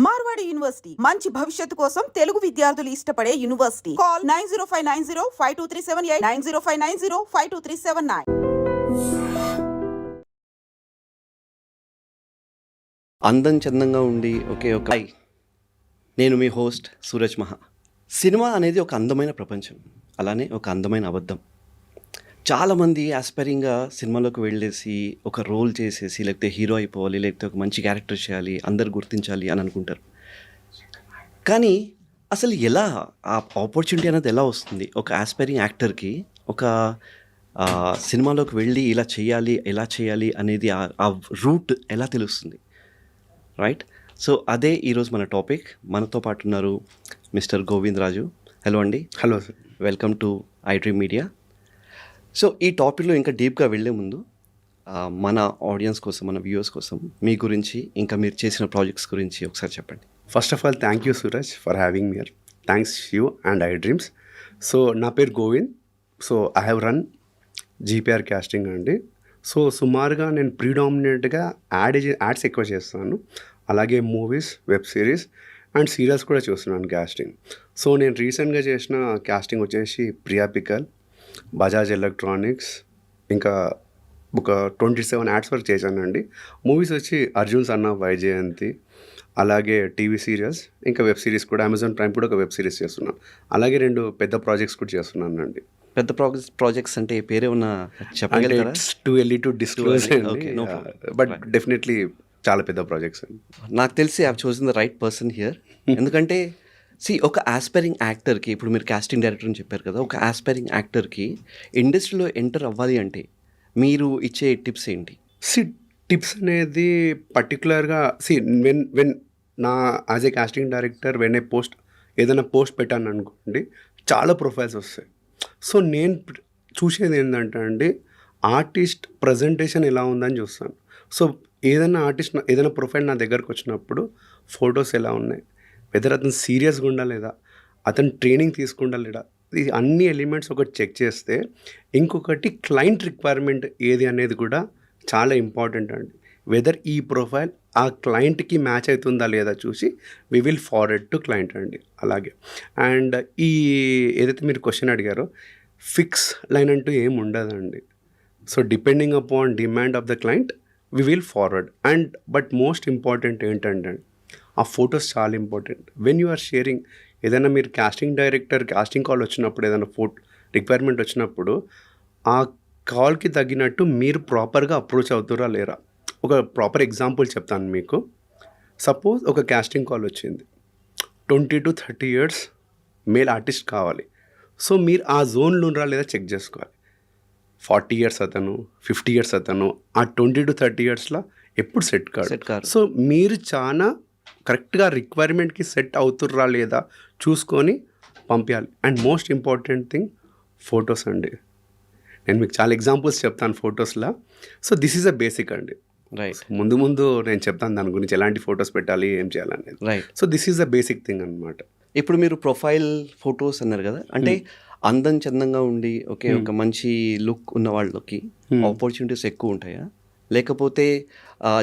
Marwadi university మంచి భవిష్యత్తు కోసం తెలుగు విద్యార్థులు ఇష్టపడే యూనివర్సిటీ. కాల్ 9059052378 9059052379. అందం చందంగా ఉండి హాయ్, నేను మీ హోస్ట్ సూరజ్ మహా. సినిమా అనేది ఒక అందమైన ప్రపంచం, అలానే ఒక అందమైన అబద్ధం. చాలామంది ఆస్పైరింగ్గా సినిమాలోకి వెళ్ళేసి ఒక రోల్ చేసేసి లేకపోతే హీరో అయిపోవాలి, లేకపోతే ఒక మంచి క్యారెక్టర్ చేయాలి, అందరు గుర్తించాలి అని అనుకుంటారు. కానీ అసలు ఎలా ఆ ఆపర్చునిటీ అనేది ఎలా వస్తుంది ఒక ఆస్పైరింగ్ యాక్టర్కి? ఒక సినిమాలోకి వెళ్ళి ఇలా చేయాలి, ఎలా చేయాలి అనేది ఆ రూట్ ఎలా తెలుస్తుంది, రైట్? సో అదే ఈరోజు మన టాపిక్. మనతో పాటు ఉన్నారు మిస్టర్ గోవింద్ రాజు. హలో అండి. Hello sir, welcome to iDream media. So ఈ టాపిక్లో ఇంకా డీప్గా వెళ్ళే ముందు మన ఆడియన్స్ కోసం, మన వ్యూవర్స్ కోసం మీ గురించి, ఇంకా మీరు చేసిన ప్రాజెక్ట్స్ గురించి ఒకసారి చెప్పండి. First of all thank you Suraj for having me here. Thanks you and iDreams. So నా పేరు Govind. So I have run GPR casting అండి. సో సుమారుగా నేను ప్రీడామినెంట్గా యాడ్స్ ఎక్కువ చేస్తాను, అలాగే movies, web series and serials కూడా చూస్తున్నాను క్యాస్టింగ్. సో నేను రీసెంట్గా చేసిన క్యాస్టింగ్ వచ్చేసి ప్రియా పికల్, బజాజ్ ఎలక్ట్రానిక్స్, ఇంకా ఒక 27 యాడ్స్ వరకు చేశానండి. మూవీస్ వచ్చి అర్జున్ సన్ ఆఫ్ వైజయంతి, అలాగే టీవీ సీరియల్స్, ఇంకా వెబ్ సిరీస్ కూడా అమెజాన్ ప్రైమ్ కూడా ఒక వెబ్ సిరీస్ చేస్తున్నాను. అలాగే 2 పెద్ద ప్రాజెక్ట్స్ కూడా చేస్తున్నాను అండి. పెద్ద ప్రాజెక్ట్స్ అంటే పేరే ఉన్న చెప్పగలుగుతారా? Too early to disclose, but definitely చాలా పెద్ద ప్రాజెక్ట్స్ అండి. నాకు తెలిసి I have chosen the right person here. ఎందుకంటే ఒక ఆస్పైరింగ్ యాక్టర్కి, ఇప్పుడు మీరు కాస్టింగ్ డైరెక్టర్ అని చెప్పారు కదా, ఒక ఆస్పైరింగ్ యాక్టర్కి ఇండస్ట్రీలో ఎంటర్ అవ్వాలి అంటే మీరు ఇచ్చే టిప్స్ ఏంటి? టిప్స్ అనేది పర్టికులర్గా వెన్ నా as a casting director when a ఏదైనా పోస్ట్ పెట్టాను అనుకోండి, చాలా ప్రొఫైల్స్ వస్తాయి. సో నేను చూసేది ఏంటంటే అండి, ఆర్టిస్ట్ ప్రజెంటేషన్ ఎలా ఉందని చూస్తాను. సో ఏదైనా ప్రొఫైల్ నా దగ్గరకు వచ్చినప్పుడు ఫొటోస్ ఎలా ఉన్నాయి, వెదర్ అతను సీరియస్గా ఉండా లేదా, అతను ట్రైనింగ్ తీసుకుంటా లేదా, ఈ అన్ని ఎలిమెంట్స్ ఒకటి చెక్ చేస్తే, ఇంకొకటి క్లయింట్ రిక్వైర్మెంట్ ఏది అనేది కూడా చాలా ఇంపార్టెంట్ అండి. వెదర్ ఈ ప్రొఫైల్ ఆ క్లయింట్కి మ్యాచ్ అవుతుందా లేదా చూసి we will forward to client అండి. అలాగే అండ్ ఏదైతే మీరు క్వశ్చన్ అడిగారో, ఫిక్స్ లైన్ అంటూ ఏం ఉండదండి. So depending upon demand of the client we will forward. But most important ఏంటంటే ఆ ఫొటోస్ చాలా important. When you are sharing, ఏదైనా మీరు కాస్టింగ్ డైరెక్టర్ కాస్టింగ్ కాల్ వచ్చినప్పుడు, ఏదైనా రిక్వైర్మెంట్ వచ్చినప్పుడు, ఆ కాల్కి తగ్గినట్టు మీరు ప్రాపర్గా అప్రోచ్ అవుతారా లేరా. ఒక ప్రాపర్ ఎగ్జాంపుల్ చెప్తాను మీకు. సపోజ్ ఒక కాస్టింగ్ కాల్ వచ్చింది, 20 to 30 years మేల్ ఆర్టిస్ట్ కావాలి. సో మీరు ఆ జోన్లో ఉన్నారా లేదా చెక్ చేసుకోవాలి. 40 years అతను, 50 years అతను, ఆ 20 to 30 yearsలో ఎప్పుడు సెట్ కాదు. సో మీరు చాలా కరెక్ట్గా రిక్వైర్మెంట్కి సెట్ అవుతుర్రా లేదా చూసుకొని పంపించాలి. And most important thing photos అండి. నేను మీకు చాలా ఎగ్జాంపుల్స్ చెప్తాను ఫొటోస్లో. So this is a basic అండి. రైట్. ముందు నేను చెప్తాను దాని గురించి, ఎలాంటి ఫొటోస్ పెట్టాలి, ఏం చేయాలనేది. Right. So this is a basic thing అనమాట. ఇప్పుడు మీరు ప్రొఫైల్ ఫొటోస్ అన్నారు కదా, అంటే అందం చందంగా ఉండి ఒక మంచి లుక్ ఉన్న వాళ్ళకి ఆపర్చునిటీస్ ఎక్కువ ఉంటాయా, లేకపోతే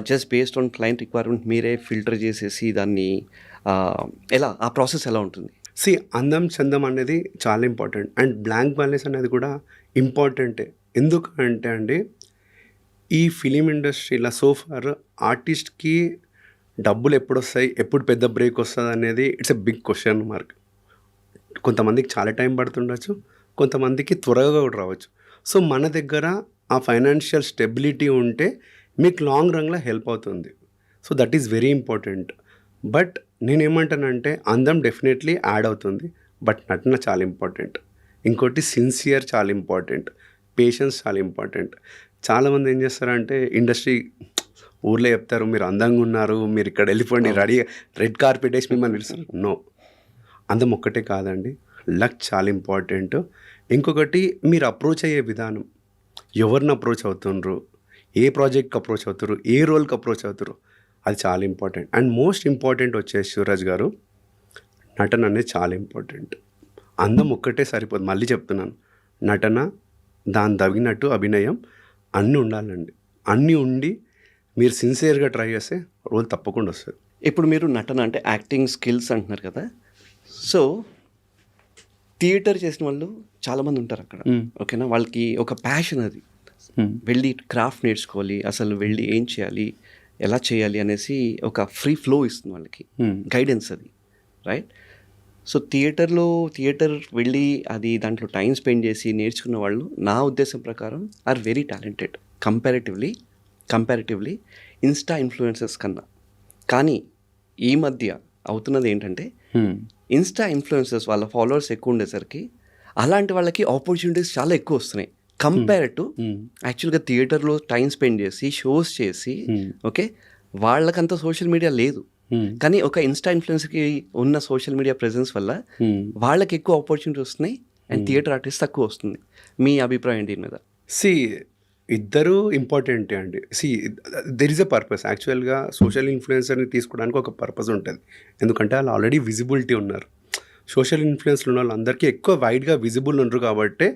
just based on client requirement మీరే ఫిల్టర్ చేసేసి దాన్ని ఎలా, ఆ ప్రాసెస్ ఎలా ఉంటుంది? అందం చందం అనేది చాలా ఇంపార్టెంట్. అండ్ బ్లాంక్ బ్యాలెన్స్ అనేది కూడా ఇంపార్టెంటే. ఎందుకంటే అండి, ఈ ఫిలిం ఇండస్ట్రీలో సోఫార్ ఆర్టిస్ట్కి డబ్బులు ఎప్పుడు వస్తాయి, ఎప్పుడు పెద్ద బ్రేక్ వస్తుంది అనేది it's a big question mark. కొంతమందికి చాలా టైం పడుతుండొచ్చు, కొంతమందికి త్వరగా కూడా రావచ్చు. సో మన దగ్గర ఆ ఫైనాన్షియల్ స్టెబిలిటీ ఉంటే మీకు లాంగ్ రన్లో హెల్ప్ అవుతుంది. So that is very important. But నేనేమంటానంటే, అందం డెఫినెట్లీ యాడ్ అవుతుంది, బట్ నటన చాలా ఇంపార్టెంట్. ఇంకోటి సిన్సియర్ చాలా ఇంపార్టెంట్, పేషెన్స్ చాలా ఇంపార్టెంట్. చాలామంది ఏం చేస్తారంటే, ఇండస్ట్రీ ఊర్లో చెప్తారు మీరు అందంగా ఉన్నారు, మీరు ఇక్కడ వెళ్ళిపోండి, రెడ్ కార్పెట్ వేసి మిమ్మల్ని పిలుస్తారు. నో, అందం ఒక్కటే కాదండి, లక్ చాలా ఇంపార్టెంట్. ఇంకొకటి మీరు అప్రోచ్ అయ్యే విధానం, ఎవరిని అప్రోచ్ అవుతుండ్రు, ఏ ప్రాజెక్ట్కి అప్రోచ్ అవుతారు, ఏ రోల్కి అప్రోచ్ అవుతారు, అది చాలా ఇంపార్టెంట్. అండ్ మోస్ట్ ఇంపార్టెంట్ వచ్చేసి సూరజ్ గారు, నటన అనేది చాలా ఇంపార్టెంట్. అందం ఒక్కటే సరిపోదు, మళ్ళీ చెప్తున్నాను, నటన, దాని తగినట్టు అభినయం అన్నీ ఉండాలండి. అన్నీ ఉండి మీరు సిన్సియర్గా ట్రై చేస్తే రోల్ తప్పకుండా వస్తుంది. ఇప్పుడు మీరు నటన అంటే యాక్టింగ్ స్కిల్స్ అంటున్నారు కదా, సో థియేటర్ చేసిన వాళ్ళు చాలామంది ఉంటారు అక్కడ, ఓకేనా, వాళ్ళకి ఒక ప్యాషన్ అది, వెళ్ళి క్రాఫ్ట్ నేర్చుకోవాలి, అసలు వెళ్ళి ఏం చేయాలి, ఎలా చేయాలి అనేసి ఒక ఫ్రీ ఫ్లో ఇస్తుంది వాళ్ళకి, గైడెన్స్ అది, రైట్. సో థియేటర్ వెళ్ళి అది దాంట్లో టైం స్పెండ్ చేసి నేర్చుకున్న వాళ్ళు నా ఉద్దేశం ప్రకారం are very talented comparatively insta influencers కన్నా. కానీ ఈ మధ్య అవుతున్నది ఏంటంటే ఇన్స్టా ఇన్ఫ్లుయెన్సర్స్ వాళ్ళ ఫాలోవర్స్ ఎక్కువ ఉండేసరికి అలాంటి వాళ్ళకి ఆపర్చునిటీస్ చాలా ఎక్కువ వస్తున్నాయి కంపేర్ టు యాక్చువల్గా థియేటర్లో టైం స్పెండ్ చేసి షోస్ చేసి, ఓకే, వాళ్ళకంత సోషల్ మీడియా లేదు, కానీ ఒక ఇన్స్టా ఇన్ఫ్లుయెన్సర్కి ఉన్న సోషల్ మీడియా ప్రెజెన్స్ వల్ల వాళ్ళకి ఎక్కువ ఆపర్చునిటీ వస్తున్నాయి అండ్ థియేటర్ ఆర్టిస్ట్ తక్కువ వస్తుంది. మీ అభిప్రాయం దీని మీద? సి ఇద్దరు ఇంపార్టెంటే అండి. See there is a purpose. యాక్చువల్గా సోషల్ ఇన్ఫ్లుయెన్సర్ని తీసుకోవడానికి ఒక పర్పస్ ఉంటుంది, ఎందుకంటే వాళ్ళు ఆల్రెడీ విజిబిలిటీ ఉన్నారు. సోషల్ ఇన్ఫ్లుయెన్స్లో ఉన్న వాళ్ళందరికీ ఎక్కువ వైడ్గా విజిబుల్ ఉన్నారు కాబట్టి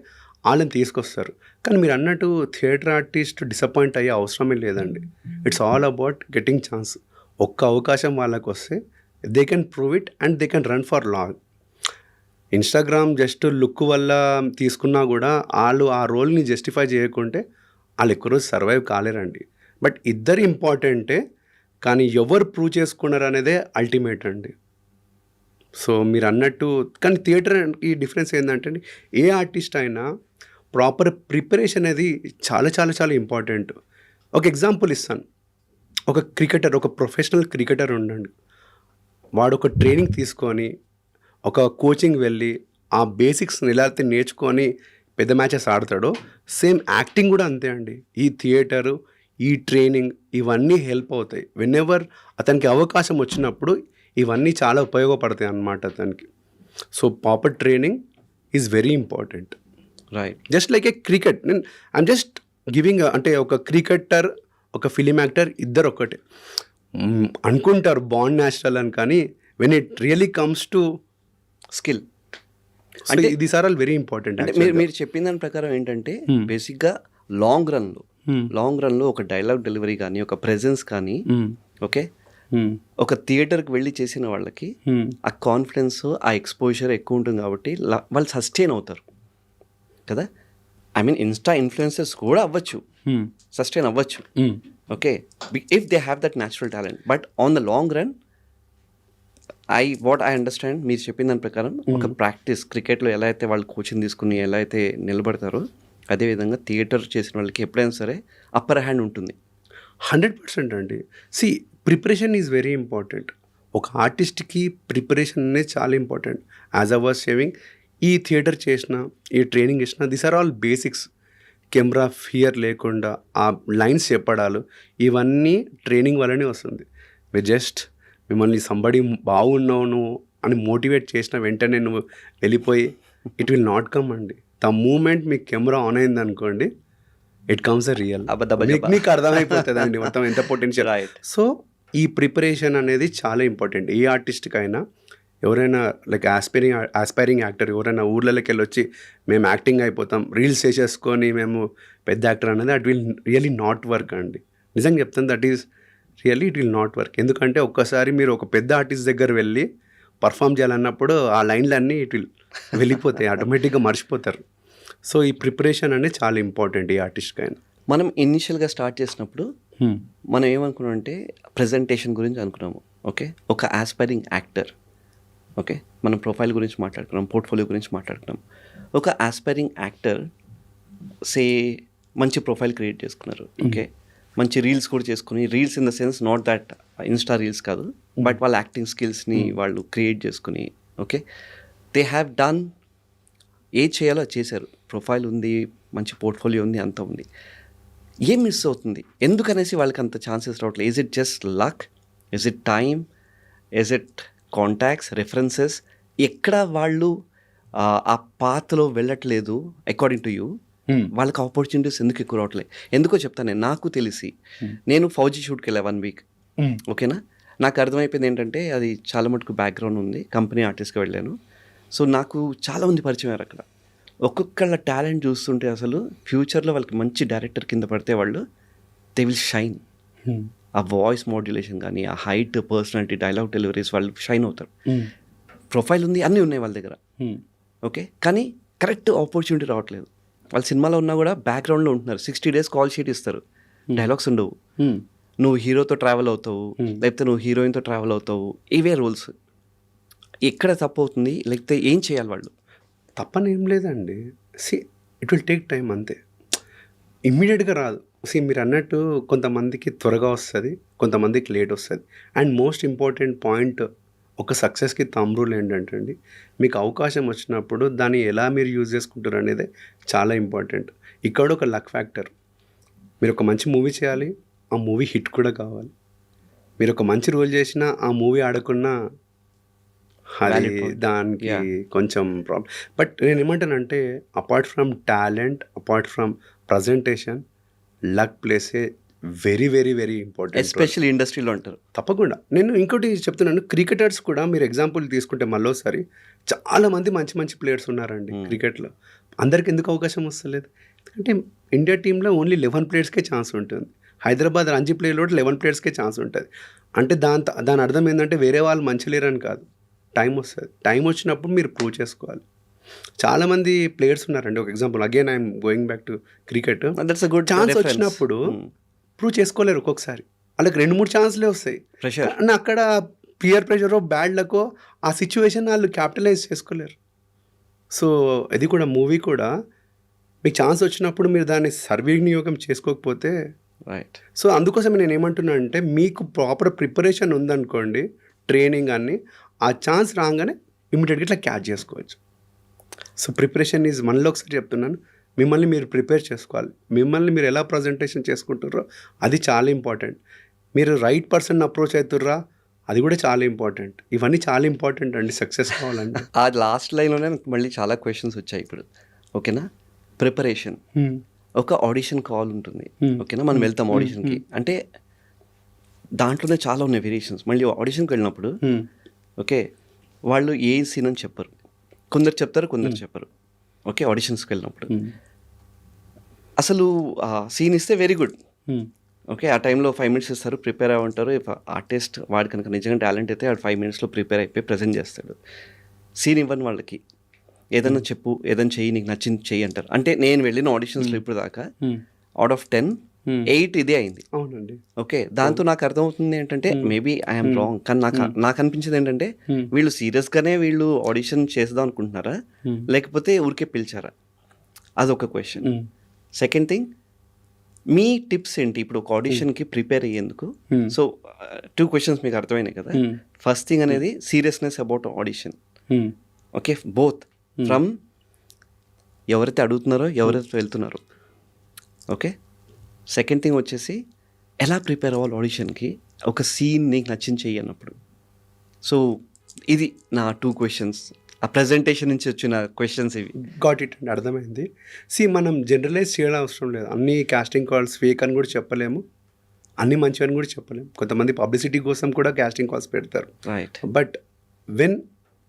వాళ్ళని తీసుకొస్తారు. కానీ మీరు అన్నట్టు థియేటర్ ఆర్టిస్ట్ డిసప్పాయింట్ అయ్యే అవసరమే లేదండి. It's all about getting chance. ఒక్క అవకాశం వాళ్ళకి వస్తే they can prove it and they can run for long. Instagram just look వల్ల తీసుకున్నా కూడా వాళ్ళు ఆ రోల్ని జస్టిఫై చేయకుంటే వాళ్ళు ఎక్కువ రోజు సర్వైవ్ కాలేరండి. బట్ ఇద్దరు ఇంపార్టెంటే, కానీ ఎవరు ప్రూవ్ చేసుకున్నారు అనేదే అల్టిమేట్ అండి. సో మీరు అన్నట్టు కానీ థియేటర్కి డిఫరెన్స్ ఏంటంటే అండి, ఏ ఆర్టిస్ట్ అయినా ప్రాపర్ ప్రిపరేషన్ అనేది చాలా చాలా చాలా ఇంపార్టెంట్. ఒక ఎగ్జాంపుల్ ఇస్తాను. ఒక క్రికెటర్, ఒక ప్రొఫెషనల్ క్రికెటర్ ఉండండి, వాడు ఒక ట్రైనింగ్ తీసుకొని ఒక కోచింగ్ వెళ్ళి ఆ బేసిక్స్ని ఎలా అయితే నేర్చుకొని పెద్ద మ్యాచెస్ ఆడతాడో, సేమ్ యాక్టింగ్ కూడా అంతే అండి. ఈ థియేటరు, ఈ ట్రైనింగ్ ఇవన్నీ హెల్ప్ అవుతాయి. వెన్ ఎవర్ అతనికి అవకాశం వచ్చినప్పుడు ఇవన్నీ చాలా ఉపయోగపడతాయి అన్నమాట అతనికి. So proper training is very important. Right. Just like A cricket, I'm just giving, అంటే ఒక క్రికెటర్ ఒక ఫిలిం యాక్టర్ ఇద్దరు ఒక్కటే అనుకుంటారు బాండ్ న్యాచురల్ అని, కానీ when it really comes to skill అంటే these are all very important. అంటే మీరు చెప్పిన దాని ప్రకారం ఏంటంటే బేసిక్గా లాంగ్ రన్లో ఒక డైలాగ్ డెలివరీ కానీ ఒక ప్రెజెన్స్ కానీ, ఓకే, ఒక థియేటర్కి వెళ్ళి చేసిన వాళ్ళకి ఆ కాన్ఫిడెన్స్, ఆ ఎక్స్పోజర్ ఎక్కువ ఉంటుంది కాబట్టి వాళ్ళు సస్టైన్ అవుతారు కదా. ఐ మీన్ ఇన్స్టా ఇన్ఫ్లుయెన్సర్స్ కూడా అవ్వచ్చు, సస్టైన్ అవ్వచ్చు, okay, if they have that natural talent. But on the long run what I understand, మీరు చెప్పిన దాని ప్రకారం ఒక ప్రాక్టీస్, క్రికెట్లో ఎలా అయితే వాళ్ళు కోచింగ్ తీసుకుని ఎలా అయితే నిలబడతారో అదేవిధంగా థియేటర్ చేసిన వాళ్ళకి ఎప్పుడైనా సరే అప్పర్ హ్యాండ్ ఉంటుంది. 100% అండి. See preparation is very important. ఒక ఆర్టిస్ట్కి ప్రిపరేషన్ అనేది చాలా important. As I was saying, ఈ థియేటర్ చేసిన, ఈ ట్రైనింగ్ చేసిన, these are all basics. Camera fear లేకుండా ఆ లైన్స్ చెప్పడాలు ఇవన్నీ ట్రైనింగ్ వల్లనే వస్తుంది. జస్ట్ మిమ్మల్ని సంబడి బాగున్నావు నువ్వు అని మోటివేట్ చేసిన వెంటనే నువ్వు వెళ్ళిపోయి ఇట్ విల్ నాట్ కమ్ అండి. ద మూమెంట్ మీకు కెమెరా ఆన్ అయింది అనుకోండి, ఇట్ కమ్స్ అ రియల్. మీకు అర్థమైపోతుంది అండి మొత్తం ఎంత పొటెన్షియల్. సో ఈ ప్రిపరేషన్ అనేది చాలా ఇంపార్టెంట్. ఏ ఆర్టిస్ట్కి అయినా, ఎవరైనా లైక్ ఆస్పైరింగ్ యాక్టర్ ఎవరైనా ఊర్లలోకి వెళ్ళి వచ్చి మేము యాక్టింగ్ అయిపోతాం, రీల్స్ చేసేసుకొని మేము పెద్ద యాక్టర్ అనేది at will really not work అండి. నిజంగా చెప్తాను, that is really it will not work. ఎందుకంటే ఒక్కసారి మీరు ఒక పెద్ద ఆర్టిస్ట్ దగ్గర వెళ్ళి పర్ఫామ్ చేయాలన్నప్పుడు ఆ లైన్లన్నీ ఇట్ విల్ వెళ్ళిపోతాయి, ఆటోమేటిక్గా మర్చిపోతారు. సో ఈ ప్రిపరేషన్ అనేది చాలా ఇంపార్టెంట్ ఈ ఆర్టిస్ట్కి అయినా. మనం ఇనిషియల్గా స్టార్ట్ చేసినప్పుడు మనం ఏమనుకున్నాం అంటే ప్రజెంటేషన్ గురించి అనుకున్నాము, ఓకే, ఒక ఆస్పైరింగ్ యాక్టర్, ఓకే, మనం ప్రొఫైల్ గురించి మాట్లాడుకున్నాం, పోర్ట్ఫోలియో గురించి మాట్లాడుకున్నాం. ఒక ఆస్పైరింగ్ యాక్టర్ సే మంచి ప్రొఫైల్ క్రియేట్ చేసుకున్నారు, ఓకే, మంచి రీల్స్ కూడా చేసుకుని, reels in the sense not that Insta reels కాదు, బట్ వాళ్ళ యాక్టింగ్ స్కిల్స్ని వాళ్ళు క్రియేట్ చేసుకుని, ఓకే, దే హ్యావ్ డన్, ఏ చేయాలో అది చేశారు, ప్రొఫైల్ ఉంది, మంచి పోర్ట్ఫోలియో ఉంది, అంతా ఉంది. ఏం మిస్ అవుతుంది, ఎందుకనేసి వాళ్ళకి అంత ఛాన్సెస్ రావట్లేదు? Is it just luck, is it time, is it contacts, references? ఎక్కడ వాళ్ళు ఆ పాత్లో వెళ్ళట్లేదు అకార్డింగ్ టు యూ? వాళ్ళకి ఆపర్చునిటీస్ ఎందుకు ఎక్కువ రావట్లేదు? ఎందుకో చెప్తాను నేను. నాకు తెలిసి నేను ఫౌజీ షూట్కి వెళ్ళా 1 వీక్, ఓకేనా. నాకు అర్థమైపోయింది ఏంటంటే అది చాలా మటుకు బ్యాక్గ్రౌండ్ ఉంది, కంపెనీ ఆర్టిస్ట్గా వెళ్ళాను. సో నాకు చాలామంది పరిచయం అయ్యారు అక్కడ. ఒక్కొక్కళ్ళ టాలెంట్ చూస్తుంటే అసలు ఫ్యూచర్లో వాళ్ళకి మంచి డైరెక్టర్ కింద పడితే వాళ్ళు దే విల్ షైన్. ఆ వాయిస్ మాడ్యులేషన్ కానీ, ఆ హైట్, పర్సనాలిటీ, డైలాగ్ డెలివరీస్ వాళ్ళు షైన్ అవుతారు. ప్రొఫైల్ ఉంది, అన్నీ ఉన్నాయి వాళ్ళ దగ్గర. ఓకే, కానీ కరెక్ట్ ఆపర్చునిటీ రావట్లేదు. వాళ్ళు సినిమాలో ఉన్నా కూడా బ్యాక్గ్రౌండ్లో ఉంటున్నారు. 60 days కాల్ షీట్ ఇస్తారు, డైలాగ్స్ ఉండవు. నువ్వు హీరోతో ట్రావెల్ అవుతావు, లేకపోతే నువ్వు హీరోయిన్తో ట్రావెల్ అవుతావు, ఇవే రూల్స్. ఎక్కడ తప్పు అవుతుంది, లేకపోతే ఏం చేయాలి వాళ్ళు? తప్పని ఏం లేదండి. ఇట్ విల్ టేక్ టైం అంతే, ఇమ్మీడియట్గా రాదు. మీరు అన్నట్టు కొంతమందికి త్వరగా వస్తుంది, కొంతమందికి లేట్ వస్తుంది. అండ్ మోస్ట్ ఇంపార్టెంట్ పాయింట్, ఒక సక్సెస్కి థంబ్ రూల్ ఏంటంటే అండి, మీకు అవకాశం వచ్చినప్పుడు దాన్ని ఎలా మీరు యూజ్ చేసుకుంటారు అనేది చాలా ఇంపార్టెంట్. ఇక్కడ ఒక లక్ ఫ్యాక్టర్. మీరు ఒక మంచి మూవీ చేయాలి, ఆ మూవీ హిట్ కూడా కావాలి. మీరు ఒక మంచి రోల్ చేసినా ఆ మూవీ ఆడకున్నా అది దానికి కొంచెం ప్రాబ్లం. బట్ నేను ఏమంటానంటే, apart from talent, apart from presentation, luck plays a very very very important, especially ఇండస్ట్రీలో అంటారు. తప్పకుండా. నేను ఇంకోటి చెప్తున్నాను, క్రికెటర్స్ కూడా మీరు ఎగ్జాంపుల్ తీసుకుంటే మళ్ళీసారి చాలామంది మంచి మంచి ప్లేయర్స్ ఉన్నారండి క్రికెట్లో. అందరికి ఎందుకు అవకాశం వస్తలేదు? ఎందుకంటే ఇండియా టీంలో ఓన్లీ 11 ప్లేయర్స్కే ఛాన్స్ ఉంటుంది. హైదరాబాద్ రంజీ ప్లేయర్లో 11 ప్లేయర్స్కే ఛాన్స్ ఉంటుంది. అంటే దాని అర్థం ఏంటంటే వేరే వాళ్ళు మంచి లేరని కాదు, టైం వస్తుంది. టైం వచ్చినప్పుడు మీరు ప్రూవ్ చేసుకోవాలి. చాలామంది ప్లేయర్స్ ఉన్నారండి. ఒక example, again I'm going back to cricket. Chance వచ్చినప్పుడు ప్రూవ్ చేసుకోలేరు. ఒక్కొక్కసారి వాళ్ళకి 2-3 ఛాన్స్లే వస్తాయి. అండ్ అక్కడ పియర్ ప్రెషరో బ్యాడ్ లకో ఆ సిచ్యువేషన్ వాళ్ళు క్యాపిటలైజ్ చేసుకోలేరు. సో ఇది కూడా మూవీ కూడా మీకు ఛాన్స్ వచ్చినప్పుడు మీరు దాన్ని సద్వినియోగం చేసుకోకపోతే రైట్. సో అందుకోసం నేను ఏమంటున్నా అంటే, మీకు ప్రాపర్ ప్రిపరేషన్ ఉందనుకోండి, ట్రైనింగ్ అన్ని, ఆ ఛాన్స్ రాగానే ఇమీడియట్గా ఇట్లా క్యాచ్ చేసుకోవచ్చు. సో ప్రిపరేషన్ ఈజ్, మనలో ఒకసారి చెప్తున్నాను, మిమ్మల్ని మీరు ప్రిపేర్ చేసుకోవాలి. మిమ్మల్ని మీరు ఎలా ప్రజెంటేషన్ చేసుకుంటారో అది చాలా ఇంపార్టెంట్. మీరు రైట్ పర్సన్ అప్రోచ్ అవుతుర్రా, అది కూడా చాలా ఇంపార్టెంట్. ఇవన్నీ చాలా ఇంపార్టెంట్ అండి సక్సెస్ కావాలండి. ఆ లాస్ట్ లైన్లోనే మళ్ళీ చాలా క్వశ్చన్స్ వచ్చాయి ఇప్పుడు. ఓకేనా, ప్రిపరేషన్, ఒక ఆడిషన్ కాల్ ఉంటుంది. ఓకేనా, మనం వెళ్తాం ఆడిషన్కి, అంటే దాంట్లోనే చాలా ఉన్నాయి వేరియేషన్స్. మళ్ళీ ఆడిషన్కి వెళ్ళినప్పుడు ఓకే, వాళ్ళు ఏ సీన్ అని చెప్పరు, కొందరు చెప్తారు, కొందరు చెప్పరు. ఓకే, ఆడిషన్స్కి వెళ్ళినప్పుడు అసలు సీన్ ఇస్తే వెరీ గుడ్. ఓకే, ఆ టైంలో 5 minutes ఇస్తారు, ప్రిపేర్ అయి ఉంటారు. ఆర్టిస్ట్ వాడు కనుక నిజంగా టాలెంట్ అయితే వాడు 5 minutesలో ప్రిపేర్ అయిపోయి ప్రజెంట్ చేస్తాడు. సీన్ ఇవ్వని వాళ్ళకి ఏదైనా చెప్పు, ఏదైనా చెయ్యి, నీకు నచ్చింది చెయ్యి అంటారు. అంటే నేను వెళ్ళిన ఆడిషన్స్లో ఇప్పుడు దాకా అవుట్ ఆఫ్ 10, 8 ఇదే అయింది. అవునండి. ఓకే, దాంతో నాకు అర్థమవుతుంది ఏంటంటే, మేబీ ఐఎమ్ రాంగ్, కానీ నాకు అనిపించింది ఏంటంటే, వీళ్ళు సీరియస్గానే వీళ్ళు ఆడిషన్ చేద్దాం అనుకుంటున్నారా, లేకపోతే ఊరికే పిలిచారా, అదొక క్వశ్చన్. సెకండ్ థింగ్, మీ టిప్స్ ఏంటి ఇప్పుడు ఒక ఆడిషన్కి ప్రిపేర్ అయ్యేందుకు? సో 2 questions మీకు అర్థమైనాయి కదా. ఫస్ట్ థింగ్ అనేది seriousness about audition. Okay, both from ఎవరైతే అడుగుతున్నారో, ఎవరైతే వెళ్తున్నారో. ఓకే, సెకండ్ థింగ్ వచ్చేసి ఎలా ప్రిపేర్ అవ్వాలి ఆడిషన్కి, ఒక సీన్ నీకు నచ్చింది చెయ్యి అన్నప్పుడు. సో ఇది నా 2 questions, ఆ ప్రజెంటేషన్ నుంచి వచ్చిన క్వశ్చన్స్ ఇవి. గాట్ ఇట్ అండి, అర్థమైంది. మనం జనరలైజ్ చేయడం అవసరం లేదు. అన్ని కాస్టింగ్ కాల్స్ ఫేక్ అని కూడా చెప్పలేము, అన్ని మంచివని కూడా చెప్పలేము. కొంతమంది పబ్లిసిటీ కోసం కూడా కాస్టింగ్ కాల్స్ పెడతారు. రైట్. బట్ వెన్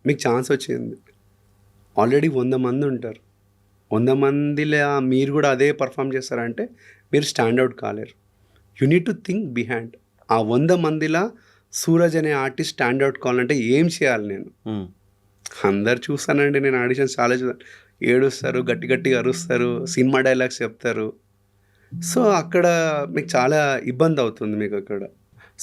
మీకు ఛాన్స్ వచ్చింది, ఆల్రెడీ 100 మంది ఉంటారు. 100 మందిలో మీరు కూడా అదే పర్ఫామ్ చేస్తారంటే మీరు స్టాండ్అవుట్ కాలేరు. You need to think behind. ఆ 100 మందిలో సూరజ్ అనే ఆర్టిస్ట్ స్టాండ్అవుట్ కావాలంటే ఏం చేయాలి? నేను అందరు చూస్తానండి, నేను ఆడిషన్స్ చాలా చూసాను. ఏడుస్తారు, గట్టి గట్టిగా అరుస్తారు, సినిమా డైలాగ్స్ చెప్తారు. సో అక్కడ మీకు చాలా ఇబ్బంది అవుతుంది మీకు అక్కడ.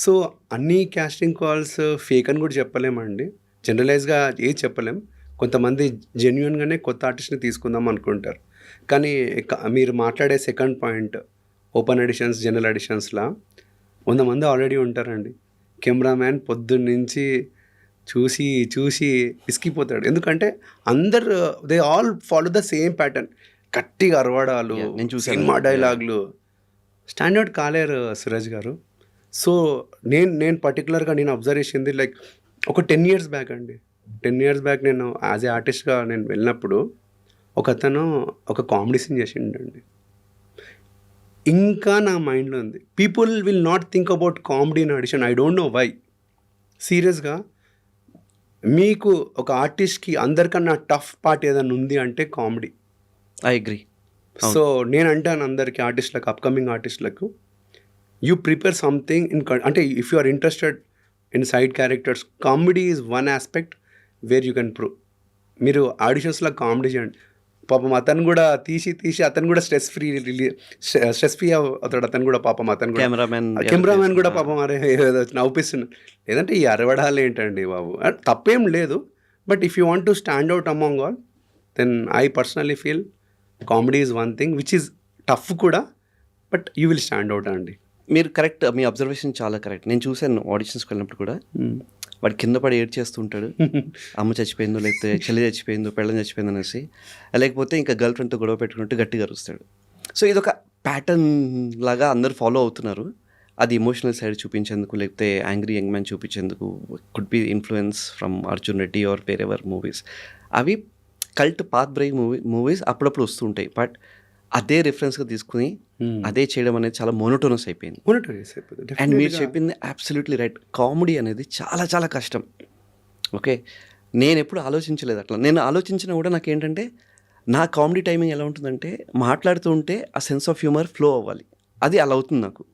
సో అన్ని కాస్టింగ్ కాల్స్ ఫేక్ అని కూడా చెప్పలేమండి, జనరలైజ్గా ఏది చెప్పలేం. కొంతమంది జెన్యున్గానే కొత్త ఆర్టిస్ట్ని తీసుకుందాం అనుకుంటారు. కానీ మీరు మాట్లాడే second point, open auditions, general ఆడిషన్స్లా 100 మంది ఆల్రెడీ ఉంటారండి. కెమెరామ్యాన్ పొద్దున్న నుంచి చూసి చూసి విసిగిపోతాడు. ఎందుకంటే అందరు they all follow the same pattern, గట్టిగా అరవడాలు, సినిమా డైలాగులు. స్టాండర్డ్ కాలేరు సురేష్ గారు. సో నేను పర్టికులర్గా నేను అబ్జర్వ్ చేసింది లైక్ ఒక 10 years బ్యాక్ అండి. 10 years బ్యాక్ నేను యాజ్ ఏ ఆర్టిస్ట్గా నేను వెళ్ళినప్పుడు ఒక అతను ఒక కామెడీ సీన్ చేసిండండి. ఇంకా నా మైండ్లో ఉంది. People will not think about comedy in audition. I don't know why. సీరియస్గా మీకు ఒక ఆర్టిస్ట్కి అందరికన్నా టఫ్ పార్ట్ ఏదైనా ఉంది అంటే కామెడీ. I agree. సో నేను అంటాను అందరికీ, ఆర్టిస్టులకు, అప్కమింగ్ ఆర్టిస్టులకు, యూ ప్రిపేర్ సంథింగ్ అంటే if you are interested in side characters, comedy is one aspect where you can prove. మీరు ఆడిషన్స్లో కామెడీ చేయండి, పాపం అతను కూడా తీసి అతను కూడా స్ట్రెస్ ఫ్రీ అవుతాడు. అతను కూడా పాపం అతను కూడా కెమెరామెన్ కూడా పాపం అరే నవ్వుపిస్తున్నాడు. లేదంటే ఈ అరవడాలు ఏంటండి బాబు, తప్పేం లేదు. But if you want to stand out among all, then I personally feel comedy is one thing which is tough కూడా, but you will stand out అండి. మీరు కరెక్ట్, మీ అబ్జర్వేషన్ చాలా కరెక్ట్. నేను చూశాను ఆడిషన్స్కి వెళ్ళినప్పుడు కూడా వాడు కింద పడి ఏడ్ చేస్తుంటాడు, అమ్మ చచ్చిపోయిందో లేకపోతే చెల్లి చచ్చిపోయిందో పెళ్ళని చచ్చిపోయిందో అనేసి, లేకపోతే ఇంకా గర్ల్ ఫ్రెండ్తో గొడవ పెట్టుకుంటూ గట్టిగా అరుస్తాడు. సో ఇదొక ప్యాటర్న్ లాగా అందరూ ఫాలో అవుతున్నారు. అది ఇమోషనల్ సైడ్ చూపించేందుకు, లేకపోతే యాంగ్రీ యంగ్ మ్యాన్ చూపించేందుకు, could be influence from Arjun Reddy or whatever movies. అవి కల్ట్ పాత్ బ్రేక్ మూవీస్ అప్పుడప్పుడు వస్తుంటాయి. బట్ అదే రిఫరెన్స్గా తీసుకుని అదే చేయడం అనేది చాలా మోనోటోనస్ అయిపోయింది. అండ్ మీరు చెప్పింది అబ్సల్యూట్లీ రైట్. కామెడీ అనేది చాలా చాలా కష్టం. ఓకే, నేను ఎప్పుడు ఆలోచించలేదు అట్లా. నేను ఆలోచించినా కూడా నాకేంటంటే, నా కామెడీ టైమింగ్ ఎలా ఉంటుందంటే, మాట్లాడుతూ ఉంటే ఆ సెన్స్ ఆఫ్ హ్యూమర్ ఫ్లో అవ్వాలి, అది అలా అవుతుంది నాకు.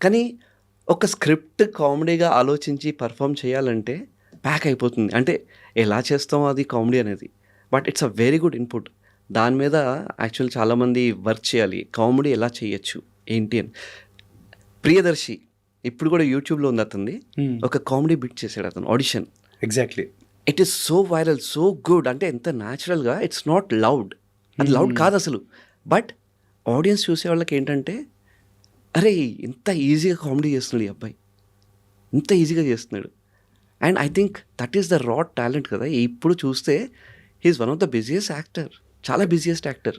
కానీ ఒక స్క్రిప్ట్ కామెడీగా ఆలోచించి పర్ఫామ్ చేయాలంటే ప్యాక్ అయిపోతుంది. అంటే ఎలా చేస్తామో అది కామెడీ అనేది, but it's a very good input. దాని మీద యాక్చువల్ చాలామంది వర్క్ చేయాలి, కామెడీ ఎలా చేయొచ్చు ఏంటి అని. ప్రియదర్శి ఇప్పుడు కూడా యూట్యూబ్లో ఉంది, అతనిది ఒక కామెడీ బిట్ చేశాడు అతను audition. Exactly, it is so viral, so good. అంటే ఎంత న్యాచురల్గా, ఇట్స్ నాట్ లౌడ్, అది లౌడ్ కాదు అసలు. బట్ ఆడియన్స్ చూసే వాళ్ళకి ఏంటంటే, అరే ఇంత ఈజీగా కామెడీ చేస్తున్నాడు ఈ అబ్బాయి, ఇంత ఈజీగా చేస్తున్నాడు. And I think that is the raw talent కదా. ఇప్పుడు చూస్తే he's one of the busiest actor, చాలా బిజియెస్ట్ యాక్టర్.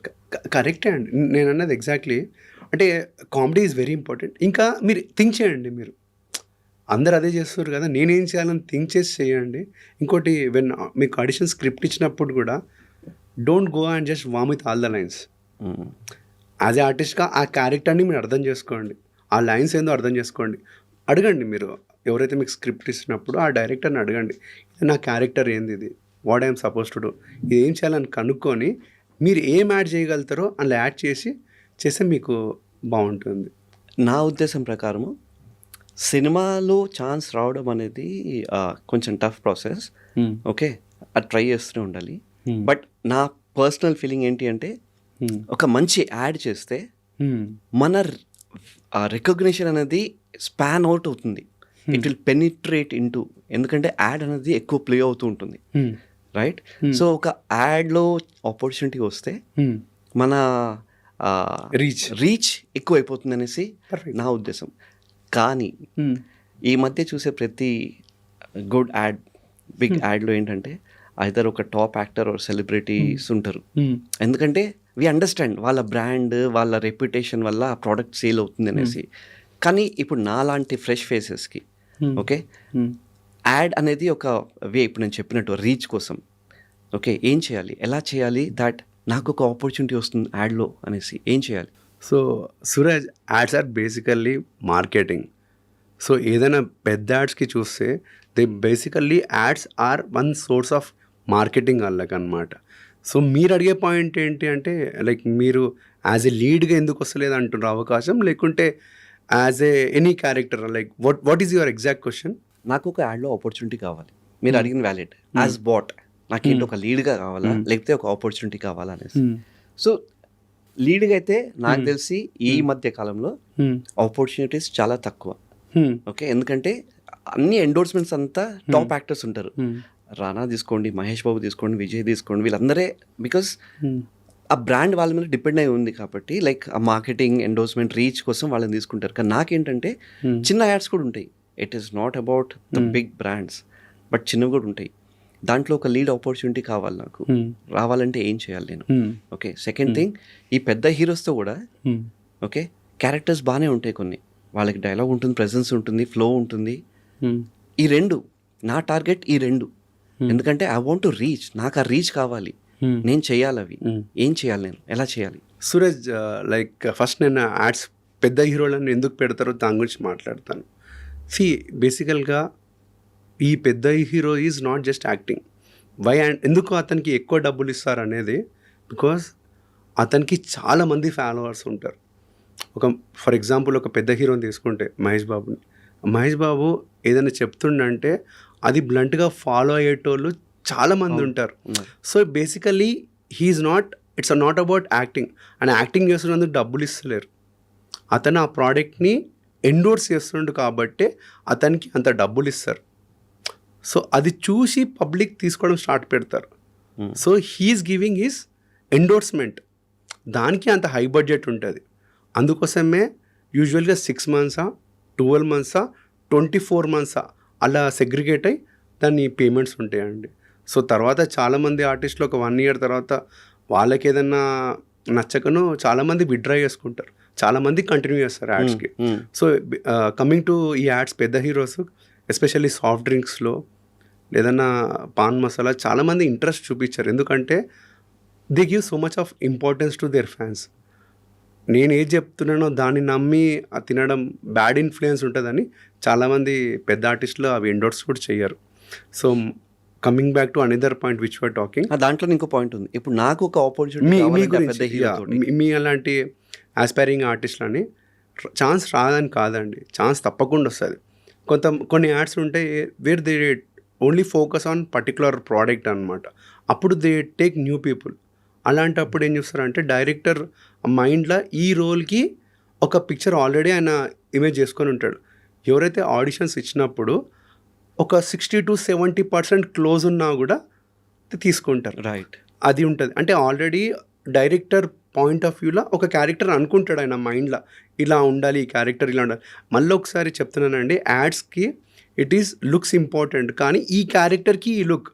కరెక్టే అండి, నేను అన్నది ఎగ్జాక్ట్లీ. అంటే కామెడీ ఈజ్ వెరీ ఇంపార్టెంట్. ఇంకా మీరు థింక్ చేయండి, మీరు అందరు అదే చేస్తారు కదా, నేనేం చేయాలని థింక్ చేసి చేయండి. ఇంకోటి, వెన్ మీకు ఆడిషన్ స్క్రిప్ట్ ఇచ్చినప్పుడు కూడా don't go and just vomit all the lines. As a ఆర్టిస్ట్గా ఆ క్యారెక్టర్ని మీరు అర్థం చేసుకోండి, ఆ లైన్స్ ఏందో అర్థం చేసుకోండి. అడగండి, మీరు ఎవరైతే మీకు స్క్రిప్ట్ ఇచ్చినప్పుడు ఆ డైరెక్టర్ని అడగండి, నా క్యారెక్టర్ ఏంది, ఇది what I'm suppose to do, ఇది ఏం చేయాలని కనుక్కొని మీరు ఏం యాడ్ చేయగలుగుతారో అలా యాడ్ చేస్తే మీకు బాగుంటుంది. నా ఉద్దేశం ప్రకారము సినిమాలో ఛాన్స్ రావడం అనేది కొంచెం టఫ్ ప్రాసెస్. ఓకే, అది ట్రై చేస్తూనే ఉండాలి. బట్ నా పర్సనల్ ఫీలింగ్ ఏంటి అంటే, ఒక మంచి యాడ్ చేస్తే మన రికగ్నిషన్ అనేది స్పాన్ అవుట్ అవుతుంది. ఇట్ విల్ పెనిట్రేట్ ఇంటూ, ఎందుకంటే యాడ్ అనేది ఎక్కువ ప్లే అవుతూ ఉంటుంది, రైట్? సో ఒక యాడ్లో ఆపర్చునిటీ వస్తే మన రీచ్ ఎక్కువ అయిపోతుంది అనేసి నా ఉద్దేశం. కానీ ఈ మధ్య చూసే ప్రతి గుడ్ యాడ్, బిగ్ యాడ్లో ఏంటంటే ఐదర్ ఒక టాప్ యాక్టర్ ఆర్ సెలబ్రిటీస్ ఉంటారు. ఎందుకంటే వి అండర్స్టాండ్ వాళ్ళ బ్రాండ్, వాళ్ళ రెప్యుటేషన్ వల్ల ఆ ప్రోడక్ట్ సేల్ అవుతుంది అనేసి. కానీ ఇప్పుడు నాలాంటి ఫ్రెష్ ఫేసెస్కి ఓకే, యాడ్ అనేది ఒక వే. ఇప్పుడు నేను చెప్పినట్టు రీచ్ కోసం ఓకే, ఏం చేయాలి, ఎలా చేయాలి, దట్ నాకు ఒక ఆపర్చునిటీ వస్తుంది యాడ్లో అనేసి ఏం చేయాలి? So Suraj, ads are basically marketing. So ఏదైనా పెద్ద యాడ్స్కి చూస్తే basically ads are one source of marketing వాళ్ళకన్నమాట. సో మీరు అడిగే పాయింట్ ఏంటి అంటే, లైక్ మీరు యాజ్ ఏ లీడ్గా ఎందుకు వస్తలేదు అంటున్నారు అవకాశం, లేకుంటే as a any character, like what is your exact question? నాకు ఒక యాడ్లో ఆపర్చునిటీ కావాలి, మీరు అడిగిన వ్యాలిడ్. యాజ్ బాట్ నాకేంటి, ఒక లీడ్గా కావాలా లేకపోతే ఒక ఆపర్చునిటీ కావాలా అనేసి. సో లీడ్గా అయితే నాకు తెలిసి ఈ మధ్య కాలంలో ఆపర్చునిటీస్ చాలా తక్కువ. ఓకే, ఎందుకంటే అన్ని ఎండోర్స్మెంట్స్ అంతా టాప్ యాక్టర్స్ ఉంటారు. రానా తీసుకోండి, మహేష్ బాబు తీసుకోండి, విజయ్ తీసుకోండి, వీళ్ళందరే బికాస్ ఆ బ్రాండ్ వాళ్ళ మీద డిపెండ్ అయి ఉంది కాబట్టి, లైక్ ఆ మార్కెటింగ్, ఎండోర్స్మెంట్, రీచ్ కోసం వాళ్ళని తీసుకుంటారు. కానీ నాకేంటంటే చిన్న యాడ్స్ కూడా ఉంటాయి. It is not about the big brands, but చిన్నవి కూడా ఉంటాయి. దాంట్లో ఒక లీడ్ ఆపర్చునిటీ కావాలి నాకు. రావాలంటే ఏం చేయాలి నేను? ఓకే, సెకండ్ థింగ్, ఈ పెద్ద హీరోస్తో కూడా ఓకే క్యారెక్టర్స్ బాగానే ఉంటాయి కొన్ని, వాళ్ళకి డైలాగ్ ఉంటుంది, ప్రెజెన్స్ ఉంటుంది, ఫ్లో ఉంటుంది. ఈ రెండు నా టార్గెట్, ఈ రెండు. ఎందుకంటే ఐ వాంట్ టు రీచ్, నాకు ఆ రీచ్ కావాలి, నేను చేయాలి. అవి ఏం చేయాలి, నేను ఎలా చేయాలి? సూరజ్, లైక్ ఫస్ట్ నేను యాడ్స్ పెద్ద హీరోలను ఎందుకు పెడతారో దాని గురించి మాట్లాడతాను. బేసికల్గా ఈ పెద్ద hero is not just acting. Why and ఎందుకు అతనికి ఎక్కువ డబ్బులు ఇస్తారు అనేది, బికాజ్ అతనికి చాలామంది ఫాలోవర్స్ ఉంటారు. ఫర్ ఎగ్జాంపుల్ ఒక పెద్ద హీరోని తీసుకుంటే మహేష్ బాబు ఏదైనా చెప్తుండంటే అది బ్లంట్గా ఫాలో అయ్యేటోళ్ళు చాలామంది ఉంటారు. So basically it's not about acting. ఆయన యాక్టింగ్ చేస్తున్నందుకు డబ్బులు ఇస్తలేరు, అతను ఆ ప్రోడక్ట్ని ఎండోర్స్ చేస్తుండు కాబట్టి అతనికి అంత డబ్బులు ఇస్తారు. సో అది చూసి పబ్లిక్ తీసుకోవడం స్టార్ట్ పెడతారు. So he is giving his endorsement, దానికి అంత హై బడ్జెట్ ఉంటుంది. అందుకోసమే యూజువల్గా 6 months 12 months 24 months అలా సెగ్రిగేట్ అయ్యి దాన్ని పేమెంట్స్ ఉంటాయండి. సో తర్వాత చాలామంది ఆర్టిస్టులు ఒక 1 year తర్వాత వాళ్ళకి ఏదన్నా నచ్చకను చాలామంది విత్డ్రా చేసుకుంటారు, చాలామంది కంటిన్యూ చేస్తారు యాడ్స్కి. సో కమింగ్ టు ఈ యాడ్స్, పెద్ద హీరోస్ ఎస్పెషల్లీ సాఫ్ట్ డ్రింక్స్లో లేదన్నా పాన్ మసాలా చాలామంది ఇంట్రెస్ట్ చూపించారు, ఎందుకంటే they give so much of importance to their fans. నేను ఏది చెప్తున్నానో దాన్ని నమ్మి తినడం బ్యాడ్ ఇన్ఫ్లుయెన్స్ ఉంటుందని చాలామంది పెద్ద ఆర్టిస్టులు అవి ఎండోర్స్ కూడా చేయరు. So coming back to another point which were talking, దాంట్లో ఇంకో పాయింట్ ఉంది. ఇప్పుడు నాకు ఒక ఆపర్చునిటీ మీ అలాంటి ఆస్పైరింగ్ ఆర్టిస్టులని ఛాన్స్ రాదని కాదండి, ఛాన్స్ తప్పకుండా వస్తుంది. కొన్ని యాడ్స్ ఉంటాయి where they only focus on particular product అనమాట. అప్పుడు దే టేక్ న్యూ పీపుల్. అలాంటప్పుడు ఏం చేస్తారంటే డైరెక్టర్ మైండ్లో ఈ రోల్కి ఒక పిక్చర్ ఆల్రెడీ ఆయన ఇమేజ్ చేసుకొని ఉంటాడు. ఎవరైతే ఆడిషన్స్ ఇచ్చినప్పుడు ఒక 60 to 70% క్లోజ్ ఉన్నా కూడా తీసుకుంటారు. రైట్, అది ఉంటుంది. అంటే ఆల్రెడీ డైరెక్టర్ పాయింట్ ఆఫ్ వ్యూలో ఒక క్యారెక్టర్ అనుకుంటాడు ఆయన మైండ్లో, ఇలా ఉండాలి ఈ క్యారెక్టర్, ఇలా ఉండాలి. మళ్ళీ ఒకసారి చెప్తున్నానండి, యాడ్స్కి ఇట్ ఈస్ లుక్స్ ఇంపార్టెంట్, కానీ ఈ క్యారెక్టర్కి ఈ లుక్.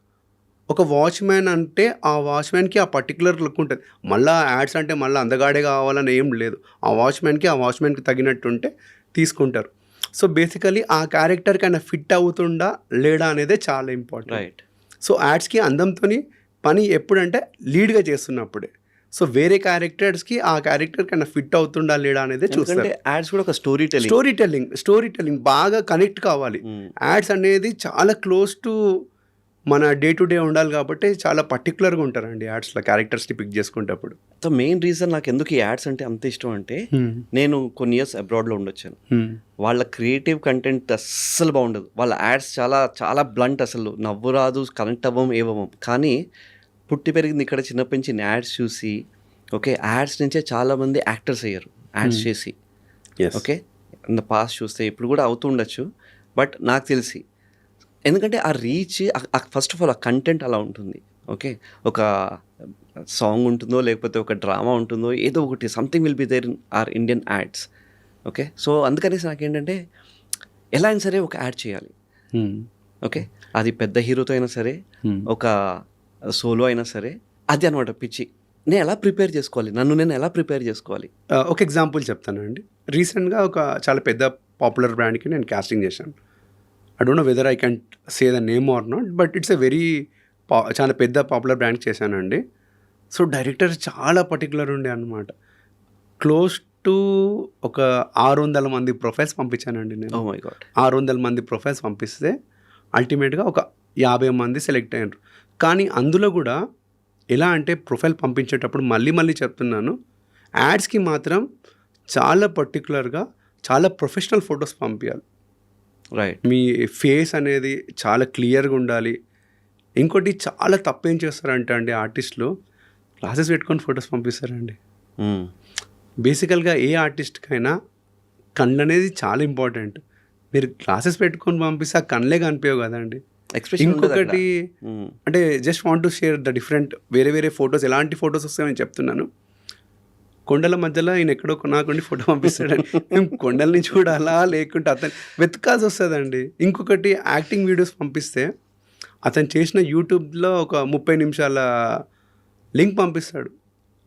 ఒక వాచ్మ్యాన్ అంటే ఆ వాచ్మ్యాన్కి ఆ పర్టికులర్ లుక్ ఉంటుంది. మళ్ళీ యాడ్స్ అంటే మళ్ళీ అందగాడే కావాలని ఏం లేదు, ఆ వాచ్మ్యాన్కి తగినట్టు ఉంటే తీసుకుంటారు. సో బేసికలీ ఆ క్యారెక్టర్కి ఆయన ఫిట్ అవుతుండా లేడా అనేదే చాలా ఇంపార్టెంట్. రైట్. సో యాడ్స్కి అందంతో పని ఎప్పుడంటే లీడ్గా చేస్తున్నప్పుడే. సో వేరే క్యారెక్టర్స్కి ఆ క్యారెక్టర్ కన్నా ఫిట్ అవుతుండా లేడా అనేది చూస్తారు. యాడ్స్ కూడా ఒక స్టోరీ టెల్లింగ్ బాగా కనెక్ట్ కావాలి. యాడ్స్ అనేది చాలా క్లోజ్ టు మన డే టు డే ఉండాలి కాబట్టి చాలా పర్టికులర్గా ఉంటారండి యాడ్స్లో క్యారెక్టర్స్ని పిక్ చేసుకునేటప్పుడు. సో మెయిన్ రీజన్ నాకు ఎందుకు ఈ యాడ్స్ అంటే అంత ఇష్టం అంటే, నేను కొన్ని ఇయర్స్ అబ్రాడ్లో ఉండొచ్చాను. వాళ్ళ క్రియేటివ్ కంటెంట్ అస్సలు బాగుండదు, వాళ్ళ యాడ్స్ చాలా చాలా బ్లంట్, అసలు నవ్వు రాదు, కనెక్ట్ అవ్వం ఏవవం. కానీ పుట్టి పెరిగింది ఇక్కడ, చిన్నప్పటి నుంచి యాడ్స్ చూసి ఓకే, యాడ్స్ నుంచే చాలామంది యాక్టర్స్ అయ్యారు యాడ్స్ చేసి. ఓకే, ఇన్ ద పాస్ట్ చూస్తే ఇప్పుడు కూడా అవుతూ ఉండొచ్చు, బట్ నాకు తెలిసి ఎందుకంటే ఆ రీచ్, ఫస్ట్ ఆఫ్ ఆల్ ఆ కంటెంట్ అలా ఉంటుంది. ఓకే, ఒక సాంగ్ ఉంటుందో లేకపోతే ఒక డ్రామా ఉంటుందో, ఏదో ఒకటి something will be there in our Indian ads. Okay, so అందుకనేసి నాకేంటంటే ఎలా అయినా సరే ఒక యాడ్ చేయాలి. ఓకే, అది పెద్ద హీరోతో అయినా సరే, ఒక సోలో అయినా సరే, అది అనమాట పిచ్చి. నేను ఎలా ప్రిపేర్ చేసుకోవాలి, నేను ఎలా ప్రిపేర్ చేసుకోవాలి? ఒక ఎగ్జాంపుల్ చెప్తానండి. రీసెంట్గా ఒక చాలా పెద్ద పాపులర్ బ్రాండ్కి నేను కాస్టింగ్ చేశాను. I don't know whether I can say the name or not, but it's a very చాలా పెద్ద పాపులర్ బ్రాండ్ చేశానండి. సో డైరెక్టర్ చాలా పర్టికులర్ ఉండే అనమాట. క్లోజ్ టు ఒక 600 మంది ప్రొఫైల్స్ పంపించానండి నేను. 600 మంది ప్రొఫైల్స్ పంపిస్తే అల్టిమేట్గా ఒక 50 మంది సెలెక్ట్ అయ్యారు. కానీ అందులో కూడా ఎలా అంటే ప్రొఫైల్ పంపించేటప్పుడు మళ్ళీ చెప్తున్నాను, యాడ్స్కి మాత్రం చాలా పర్టికులర్గా చాలా ప్రొఫెషనల్ ఫొటోస్ పంపించాలి. రైట్, మీ ఫేస్ అనేది చాలా క్లియర్గా ఉండాలి. ఇంకోటి చాలా తప్పేం చేస్తారంటే అండి, ఆర్టిస్టులు గ్లాసెస్ పెట్టుకొని ఫొటోస్ పంపిస్తారండి. బేసికల్గా ఏ ఆర్టిస్ట్కైనా కళ్ళు అనేది చాలా ఇంపార్టెంట్. మీరు గ్లాసెస్ పెట్టుకొని పంపిస్తే ఆ కళ్ళే కనిపించవు కదండి. ఇంకొకటి అంటే just want to share the different వేరే ఫొటోస్, ఎలాంటి ఫొటోస్ వస్తాయని చెప్తున్నాను. కొండల మధ్యలో ఆయన ఎక్కడో నాకుండి ఫోటో పంపిస్తాడండి, మేము కొండల నుంచి చూడాలా లేకుంటే అతను వెతకాల్సి వస్తుందండి. ఇంకొకటి యాక్టింగ్ వీడియోస్ పంపిస్తే అతను చేసిన యూట్యూబ్లో ఒక 30 నిమిషాల లింక్ పంపిస్తాడు,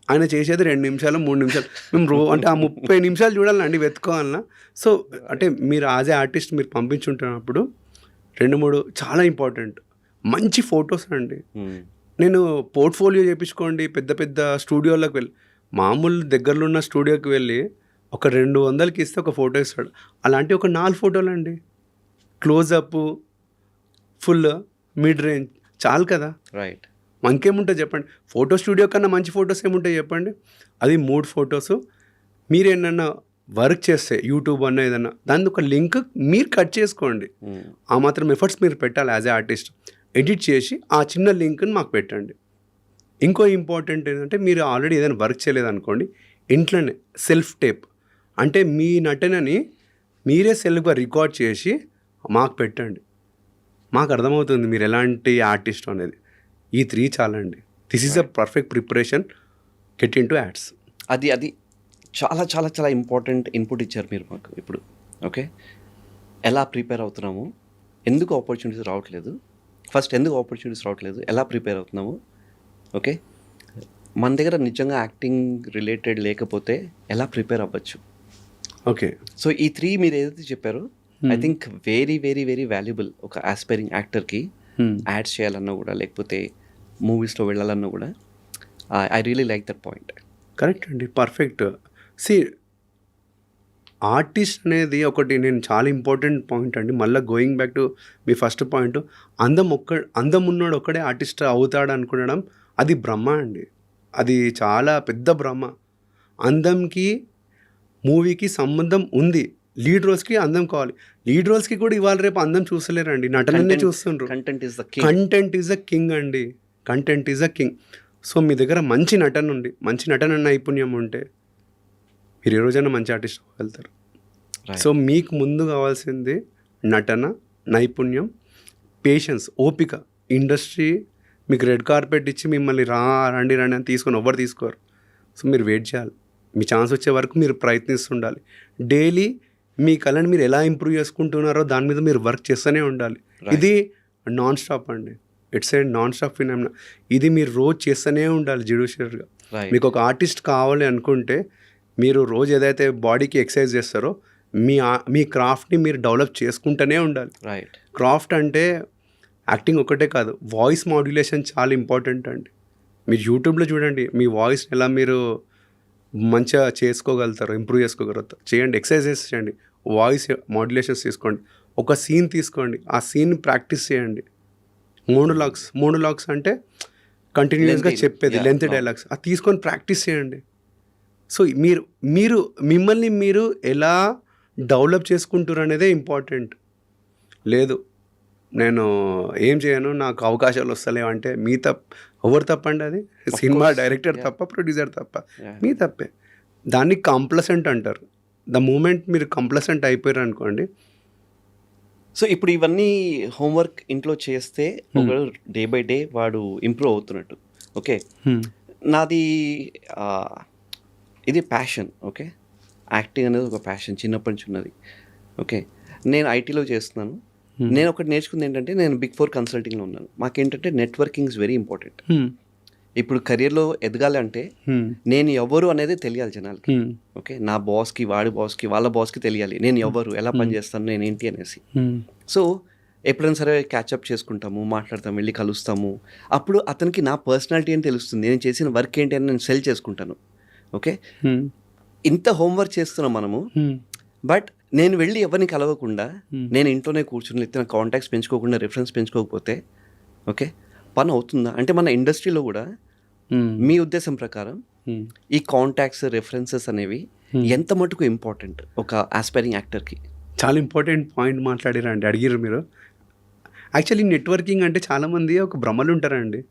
ఆయన చేసేది 2 నిమిషాలు 3 నిమిషాలు. మేము అంటే ఆ 30 నిమిషాలు చూడాలండి, వెతుకోవాలన్నా. సో అంటే మీరు యాజ్ ఏ ఆర్టిస్ట్ మీరు పంపించుంటున్నప్పుడు 2-3 చాలా ఇంపార్టెంట్ మంచి ఫొటోస్ అండి. నేను పోర్ట్ఫోలియో చేయించుకోండి, పెద్ద స్టూడియోలకు వెళ్ళి, మామూలు దగ్గరలో ఉన్న స్టూడియోకి వెళ్ళి ఒక 200కి ఇస్తే ఒక ఫోటో ఇస్తాడు. అలాంటి ఒక 4 ఫోటోలు అండి, క్లోజప్, ఫుల్, మిడ్ రేంజ్, చాలు కదా. రైట్, మనకేముంటుంది చెప్పండి, ఫోటో స్టూడియో కన్నా మంచి ఫొటోస్ ఏముంటాయి చెప్పండి. అది 3 ఫొటోస్. మీరేమన్నా వర్క్ చేస్తే యూట్యూబ్ అన్న ఏదన్నా దాని ఒక లింక్ మీరు కట్ చేసుకోండి. ఆ మాత్రం ఎఫర్ట్స్ మీరు పెట్టాలి యాజ్ ఏ ఆర్టిస్ట్. ఎడిట్ చేసి ఆ చిన్న లింక్ని మాకు పెట్టండి. ఇంకో ఇంపార్టెంట్ ఏంటంటే మీరు ఆల్రెడీ ఏదైనా వర్క్ చేయలేదనుకోండి, ఇంట్లోనే సెల్ఫ్ టేప్ అంటే మీ నటనని మీరే సెల్ఫ్గా రికార్డ్ చేసి మాకు పెట్టండి. మాకు అర్థమవుతుంది మీరు ఎలాంటి ఆర్టిస్ట్ అనేది. ఈ 3 చాలండి. This is a perfect preparation get in to ads. అది చాలా చాలా చాలా ఇంపార్టెంట్ ఇన్పుట్ ఇచ్చారు మీరు మాకు ఇప్పుడు. ఓకే, ఎలా ప్రిపేర్ అవుతున్నాము, ఎందుకు ఆపర్చునిటీస్ రావట్లేదు, ఫస్ట్ ఎందుకు ఆపర్చునిటీస్ రావట్లేదు, ఎలా ప్రిపేర్ అవుతున్నాము. ఓకే, మన దగ్గర నిజంగా యాక్టింగ్ రిలేటెడ్ లేకపోతే ఎలా ప్రిపేర్ అవ్వచ్చు. ఓకే, సో ఈ 3 మీరు ఏదైతే చెప్పారో I think very very very valuable ఒక ఆస్పైరింగ్ యాక్టర్కి. యాడ్స్ చేయాలన్నా కూడా లేకపోతే మూవీస్లో వెళ్ళాలన్నా కూడా I really like that point. Correct అండి, పర్ఫెక్ట్. ఆర్టిస్ట్ అనేది ఒకటి నేను చాలా ఇంపార్టెంట్ పాయింట్ అండి. మళ్ళీ going back to me first point, అందం ఉన్నాడు ఒక్కడే ఆర్టిస్ట్ అవుతాడు అనుకునడం అది భ్రమ అండి. అది చాలా పెద్ద భ్రమ. అందంకి మూవీకి సంబంధం ఉంది. లీడ్ రోల్స్కి అందం కావాలి. లీడ్ రోల్స్కి కూడా ఇవాళ రేపు అందం చూసలేరండి, నటననే చూస్తుండ్రు. కంటెంట్ ఈజ్ ద కింగ్ అండి. Content is the king. So మీ దగ్గర మంచి నటన ఉండి మంచి నటన నైపుణ్యం ఉంటే మీరు ఏ రోజైనా మంచి ఆర్టిస్ట్ వెళ్తారు. సో మీకు ముందు కావాల్సింది నటన, నైపుణ్యం, పేషెన్స్, ఓపిక. ఇండస్ట్రీ మీకు రెడ్ కార్పెట్ ఇచ్చి మిమ్మల్ని రండి అని తీసుకొని ఎవ్వరు తీసుకోరు. సో మీరు వెయిట్ చేయాలి. మీ ఛాన్స్ వచ్చే వరకు మీరు ప్రయత్నిస్తుండాలి. డైలీ మీ కళని మీరు ఎలా ఇంప్రూవ్ చేసుకుంటున్నారో దాని మీద మీరు వర్క్ చేస్తూనే ఉండాలి. ఇది నాన్ స్టాప్ అండి. It's a non stop phenomena. ఇది మీరు రోజు చేస్తూనే ఉండాలి జ్యుడిషియల్గా. మీకు ఒక ఆర్టిస్ట్ కావాలి అనుకుంటే మీరు రోజు ఏదైతే బాడీకి ఎక్సర్సైజ్ చేస్తారో మీ క్రాఫ్ట్ని మీరు డెవలప్ చేసుకుంటూనే ఉండాలి. క్రాఫ్ట్ అంటే యాక్టింగ్ ఒకటే కాదు, వాయిస్ మాడ్యులేషన్ చాలా ఇంపార్టెంట్ అండి. మీరు యూట్యూబ్లో చూడండి, మీ వాయిస్ ఎలా మీరు మంచిగా చేసుకోగలుగుతారు, ఇంప్రూవ్ చేసుకోగలుగుతారు. చేయండి, ఎక్సర్సైజెస్ చేయండి, వాయిస్ మాడ్యులేషన్స్ తీసుకోండి. ఒక సీన్ తీసుకోండి, ఆ సీన్ ప్రాక్టీస్ చేయండి. 3 లాక్స్ అంటే కంటిన్యూస్గా చెప్పేది లెంత్ డైలాగ్స్, అది తీసుకొని ప్రాక్టీస్ చేయండి. సో మీరు మిమ్మల్ని మీరు ఎలా డెవలప్ చేసుకుంటారు అనేదే ఇంపార్టెంట్. లేదు నేను ఏం చేయను, నాకు అవకాశాలు వస్తలేవు అంటే మీ ఎవరు తప్పండి? అది సినిమా డైరెక్టర్ తప్ప, ప్రొడ్యూసర్ తప్ప, మీ తప్పే. దాన్ని కంప్లసెంట్ అంటారు. ద మూమెంట్ మీరు కంప్లసెంట్ అయిపోయారు అనుకోండి. సో ఇప్పుడు ఇవన్నీ హోంవర్క్ ఇంట్లో చేస్తే ఒకడు డే బై డే వాడు ఇంప్రూవ్ అవుతున్నట్టు. ఓకే, నాది ఇది ప్యాషన్. ఓకే, యాక్టింగ్ అనేది ఒక ప్యాషన్ చిన్నప్పటి నుంచి ఉన్నది. ఓకే, నేను ఐటీలో చేస్తున్నాను. నేను ఒకటి నేర్చుకుంది ఏంటంటే, నేను Big 4 కన్సల్టింగ్లో ఉన్నాను. మాకేంటంటే నెట్వర్కింగ్ ఇస్ వెరీ ఇంపార్టెంట్. ఇప్పుడు కెరియర్లో ఎదగాలి అంటే నేను ఎవరు అనేది తెలియాలి జనాలకి. ఓకే, నా బాస్కి, వాడి బాస్కి, వాళ్ళ బాస్కి తెలియాలి నేను ఎవరు, ఎలా పనిచేస్తాను, నేను ఏంటి అనేసి. సో ఎప్పుడైనా సరే క్యాచప్ చేసుకుంటాము, మాట్లాడతాము, వెళ్ళి కలుస్తాము. అప్పుడు అతనికి నా పర్సనాలిటీ అని తెలుస్తుంది, నేను చేసిన వర్క్ ఏంటి అని నేను సెల్ చేసుకుంటాను. ఓకే, ఇంత హోంవర్క్ చేస్తున్నాం మనము. బట్ నేను వెళ్ళి ఎవరిని కలవకుండా నేను ఇంట్లోనే కూర్చుని లేకపోతే నా కాంటాక్ట్స్ పెంచుకోకుండా, రిఫరెన్స్ పెంచుకోకపోతే ఓకే పని అవుతుందా? అంటే మన ఇండస్ట్రీలో కూడా మీ ఉద్దేశం ప్రకారం ఈ కాంటాక్ట్స్, రెఫరెన్సెస్ అనేవి ఎంత మటుకు ఇంపార్టెంట్ ఒక ఆస్పైరింగ్ యాక్టర్కి? చాలా ఇంపార్టెంట్ పాయింట్ మాట్లాడారండి, అడిగారు మీరు. యాక్చువల్లీ నెట్వర్కింగ్ అంటే చాలామంది ఒక భ్రమలు ఉంటారండి.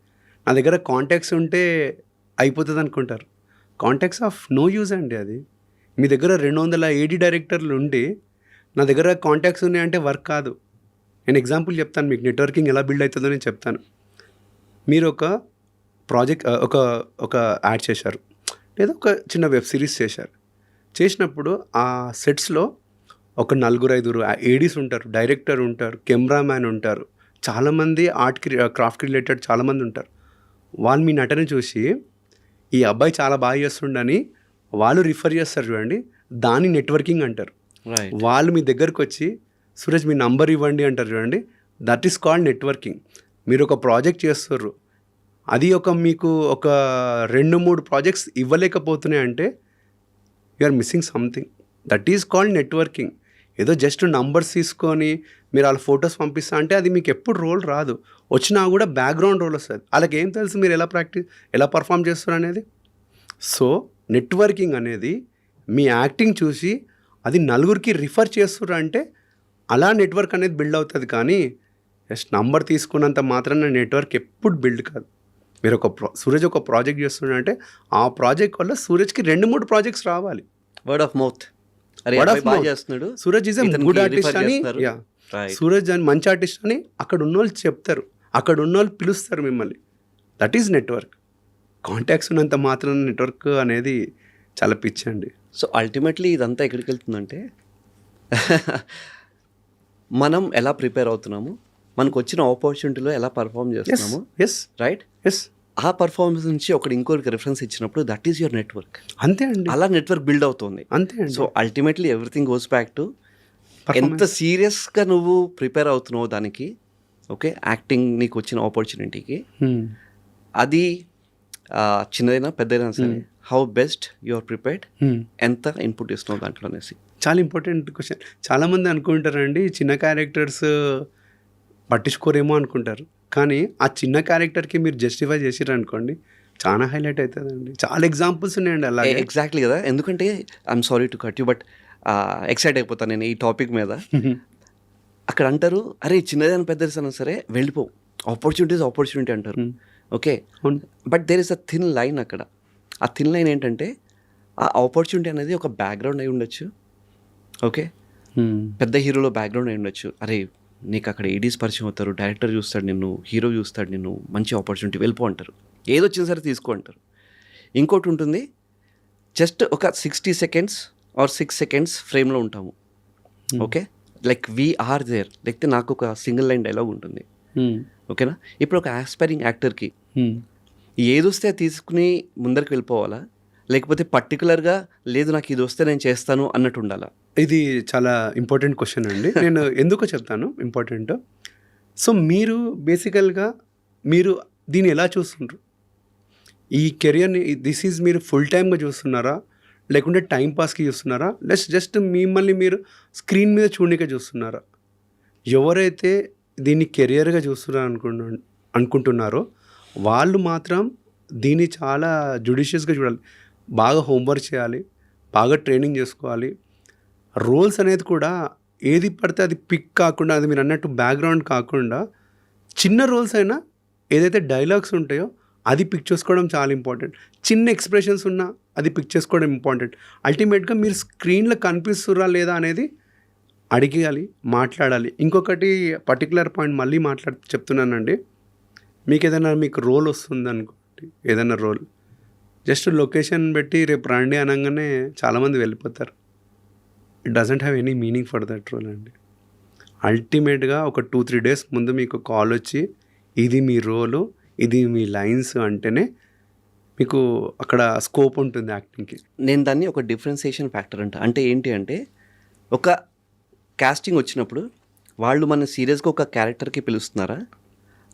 నా దగ్గర కాంటాక్ట్స్ ఉంటే అయిపోతుంది అనుకుంటారు. కాంటాక్ట్స్ ఆఫ్ నో యూజ్ అండి. అది మీ దగ్గర 280 డైరెక్టర్లు ఉండి నా దగ్గర కాంటాక్ట్స్ ఉన్నాయంటే వర్క్ కాదు. నేను ఎగ్జాంపుల్ చెప్తాను మీకు, నెట్వర్కింగ్ ఎలా బిల్డ్ అవుతుందో నేను చెప్తాను. మీరు ఒక ప్రాజెక్ట్ ఒక యాడ్ చేశారు, లేదా ఒక చిన్న వెబ్ సిరీస్ చేసినప్పుడు ఆ సెట్స్లో ఒక 4-5 ఏడీస్ ఉంటారు, డైరెక్టర్ ఉంటారు, కెమెరామ్యాన్ ఉంటారు, చాలామంది క్రాఫ్ట్ రిలేటెడ్ చాలామంది ఉంటారు. వాళ్ళు మీ నటన చూసి ఈ అబ్బాయి చాలా బాగా చేస్తుండని వాళ్ళు రిఫర్ చేస్తారు చూడండి, దాన్ని నెట్వర్కింగ్ అంటారు. వాళ్ళు మీ దగ్గరకు వచ్చి సూరజ్ మీ నంబర్ ఇవ్వండి అంటారు చూడండి, దట్ ఈస్ కాల్డ్ నెట్వర్కింగ్. మీరు ఒక ప్రాజెక్ట్ చేస్తారు, అది మీకు ఒక 2-3 ప్రాజెక్ట్స్ ఇవ్వలేకపోతున్నాయి అంటే you are missing something. That is called networking. ఏదో జస్ట్ నంబర్స్ తీసుకొని మీరు వాళ్ళ ఫొటోస్ పంపిస్తా అంటే అది మీకు ఎప్పుడు రోల్ రాదు. వచ్చినా కూడా బ్యాక్గ్రౌండ్ రోల్ వస్తుంది. వాళ్ళకి ఏం తెలుసు మీరు ఎలా పర్ఫామ్ చేస్తారు అనేది. సో నెట్వర్కింగ్ అనేది మీ యాక్టింగ్ చూసి అది నలుగురికి రిఫర్ చేస్తుర్రు అంటే అలా నెట్వర్క్ అనేది బిల్డ్ అవుతుంది. కానీ జస్ట్ నంబర్ తీసుకున్నంత మాత్రాన నెట్వర్క్ ఎప్పుడు బిల్డ్ కాదు. మీరు సూరజ్ ఒక ప్రాజెక్ట్ చేస్తున్నారంటే ఆ ప్రాజెక్ట్ వల్ల సూరజ్కి 2-3 ప్రాజెక్ట్స్ రావాలి. Word of mouth. అరే Word of బాగా mouth. చేస్తున్నాడు, సూరజ్ ఈజ్ ఎ ఇతనికి గుడ్ refer ఆర్టిస్ట్ అని, చేస్తారు. Yeah Right. సూరజ్ అని మంచి ఆర్టిస్ట్ అని అక్కడ ఉన్నోళ్ళు చెప్తారు, అక్కడ ఉన్నోళ్ళు పిలుస్తారు మిమ్మల్ని. That is network. కాంటాక్ట్స్ ఉన్నంత మాత్రం నెట్వర్క్ అనేది చాలా పిచ్చండి. సో అల్టిమేట్లీ ఇదంతా ఎక్కడికి వెళ్తుందంటే మనం ఎలా ప్రిపేర్ అవుతున్నాము, మనకు వచ్చిన ఆపర్చునిటీలో ఎలా పర్ఫామ్ చేస్తున్నాము, ఎస్ రైట్? ఎస్ ఆ పర్ఫార్మెన్స్ నుంచి ఒకటి ఇంకొకరికి రిఫరెన్స్ ఇచ్చినప్పుడు దట్ ఈస్ యువర్ నెట్వర్క్. అంతే అండి, అలా నెట్వర్క్ బిల్డ్ అవుతుంది. అంతే అండి. So ultimately everything goes back to ఎంత సీరియస్గా నువ్వు ప్రిపేర్ అవుతున్నావు దానికి. ఓకే, యాక్టింగ్ నీకు వచ్చిన ఆపర్చునిటీకి అది చిన్నదైనా పెద్దదైనా సరే, how best you are prepared, ఎంత ఇన్పుట్ ఇస్తున్నావు దాంట్లో అనేసి. చాలా ఇంపార్టెంట్ క్వశ్చన్. చాలామంది అనుకుంటారండి చిన్న క్యారెక్టర్స్ పట్టించుకోరేమో అనుకుంటారు, కానీ ఆ చిన్న క్యారెక్టర్కి మీరు జస్టిఫై చేసిర్రు అనుకోండి చాలా హైలైట్ అవుతుందండి. చాలా ఎగ్జాంపుల్స్ ఉన్నాయండి అలాగే. ఎగ్జాక్ట్లీ కదా. ఎందుకంటే I'm sorry to cut you, but excite అయిపోతాను నేను ఈ టాపిక్ మీద. అక్కడ అంటారు, అరే చిన్నదైనా పెద్దదైనా సరే వెళ్ళిపో, ఆపర్చునిటీ అంటారు. Okay, but there is a thin line అక్కడ. ఆ థిన్ లైన్ ఏంటంటే ఆ ఆపర్చునిటీ అనేది ఒక బ్యాక్గ్రౌండ్ అయి ఉండొచ్చు. ఓకే, పెద్ద హీరోలో బ్యాక్గ్రౌండ్ అయి ఉండొచ్చు. అరే నీకు అక్కడ ఏడీస్ పరిచయం అవుతారు, డైరెక్టర్ చూస్తాడు నిన్ను, హీరో చూస్తాడు నిన్ను, మంచి ఆపర్చునిటీ, వెళ్ళిపో అంటారు, ఏదొచ్చినా సరే తీసుకో అంటారు. ఇంకోటి ఉంటుంది, జస్ట్ ఒక 60 seconds ఆర్ 6 seconds ఫ్రేమ్లో ఉంటాము. Okay, like we're there. లేకపోతే నాకు ఒక సింగిల్ లైన్ డైలాగ్ ఉంటుంది. ఓకేనా, ఇప్పుడు ఒక ఆస్పైరింగ్ యాక్టర్కి ఏదొస్తే తీసుకుని ముందరికి వెళ్ళిపోవాలా, లేకపోతే పర్టికులర్గా లేదు నాకు ఇది వస్తే నేను చేస్తాను అన్నట్టు ఉండాలా? ఇది చాలా ఇంపార్టెంట్ క్వశ్చన్ అండి. నేను ఎందుకో చెప్తాను ఇంపార్టెంట్. సో మీరు బేసికల్గా మీరు దీన్ని ఎలా చూస్తుండ్రు? ఈ కెరియర్ని దిస్ ఈజ్ మీరు ఫుల్ టైమ్గా చూస్తున్నారా, లేకుంటే టైం పాస్కి చూస్తున్నారా, జస్ట్ మిమ్మల్ని మీరు స్క్రీన్ మీద చూడనికే చూస్తున్నారా? ఎవరైతే దీన్ని కెరియర్గా చూస్తున్నారు అనుకుంటున్నారో వాళ్ళు మాత్రం దీన్ని చాలా జుడిషియస్గా చూడాలి, బాగా హోంవర్క్ చేయాలి, బాగా ట్రైనింగ్ చేసుకోవాలి. రోల్స్ అనేది కూడా ఏది పడితే అది పిక్ కాకుండా, అది మీరు అన్నట్టు బ్యాక్గ్రౌండ్ కాకుండా, చిన్న రోల్స్ అయినా ఏదైతే డైలాగ్స్ ఉంటాయో అది పిక్ చేసుకోవడం చాలా ఇంపార్టెంట్. చిన్న ఎక్స్ప్రెషన్స్ ఉన్నా అది పిక్ చేసుకోవడం ఇంపార్టెంట్. అల్టిమేట్గా మీరు స్క్రీన్లో కనిపిస్తురా లేదా అనేది అడిగేయాలి, మాట్లాడాలి. ఇంకొకటి పర్టికులర్ పాయింట్ మళ్ళీ చెప్తున్నానండి. మీకు రోల్ వస్తుంది అనుకోండి, ఏదైనా రోల్ జస్ట్ లొకేషన్ పెట్టి రేపు రండి అనగానే చాలామంది వెళ్ళిపోతారు. It doesn't have any meaning for that role అండి. అల్టిమేట్గా ఒక 2-3 days ముందు మీకు కాల్ వచ్చి ఇది మీ రోలు, ఇది మీ లైన్స్ అంటేనే మీకు అక్కడ స్కోప్ ఉంటుంది యాక్టింగ్కి. నేను దాన్ని ఒక డిఫరెన్సియేషన్ ఫ్యాక్టర్ అంటే ఏంటి అంటే, ఒక కాస్టింగ్ వచ్చినప్పుడు వాళ్ళు మన సీరియస్గా ఒక క్యారెక్టర్కి పిలుస్తున్నారా,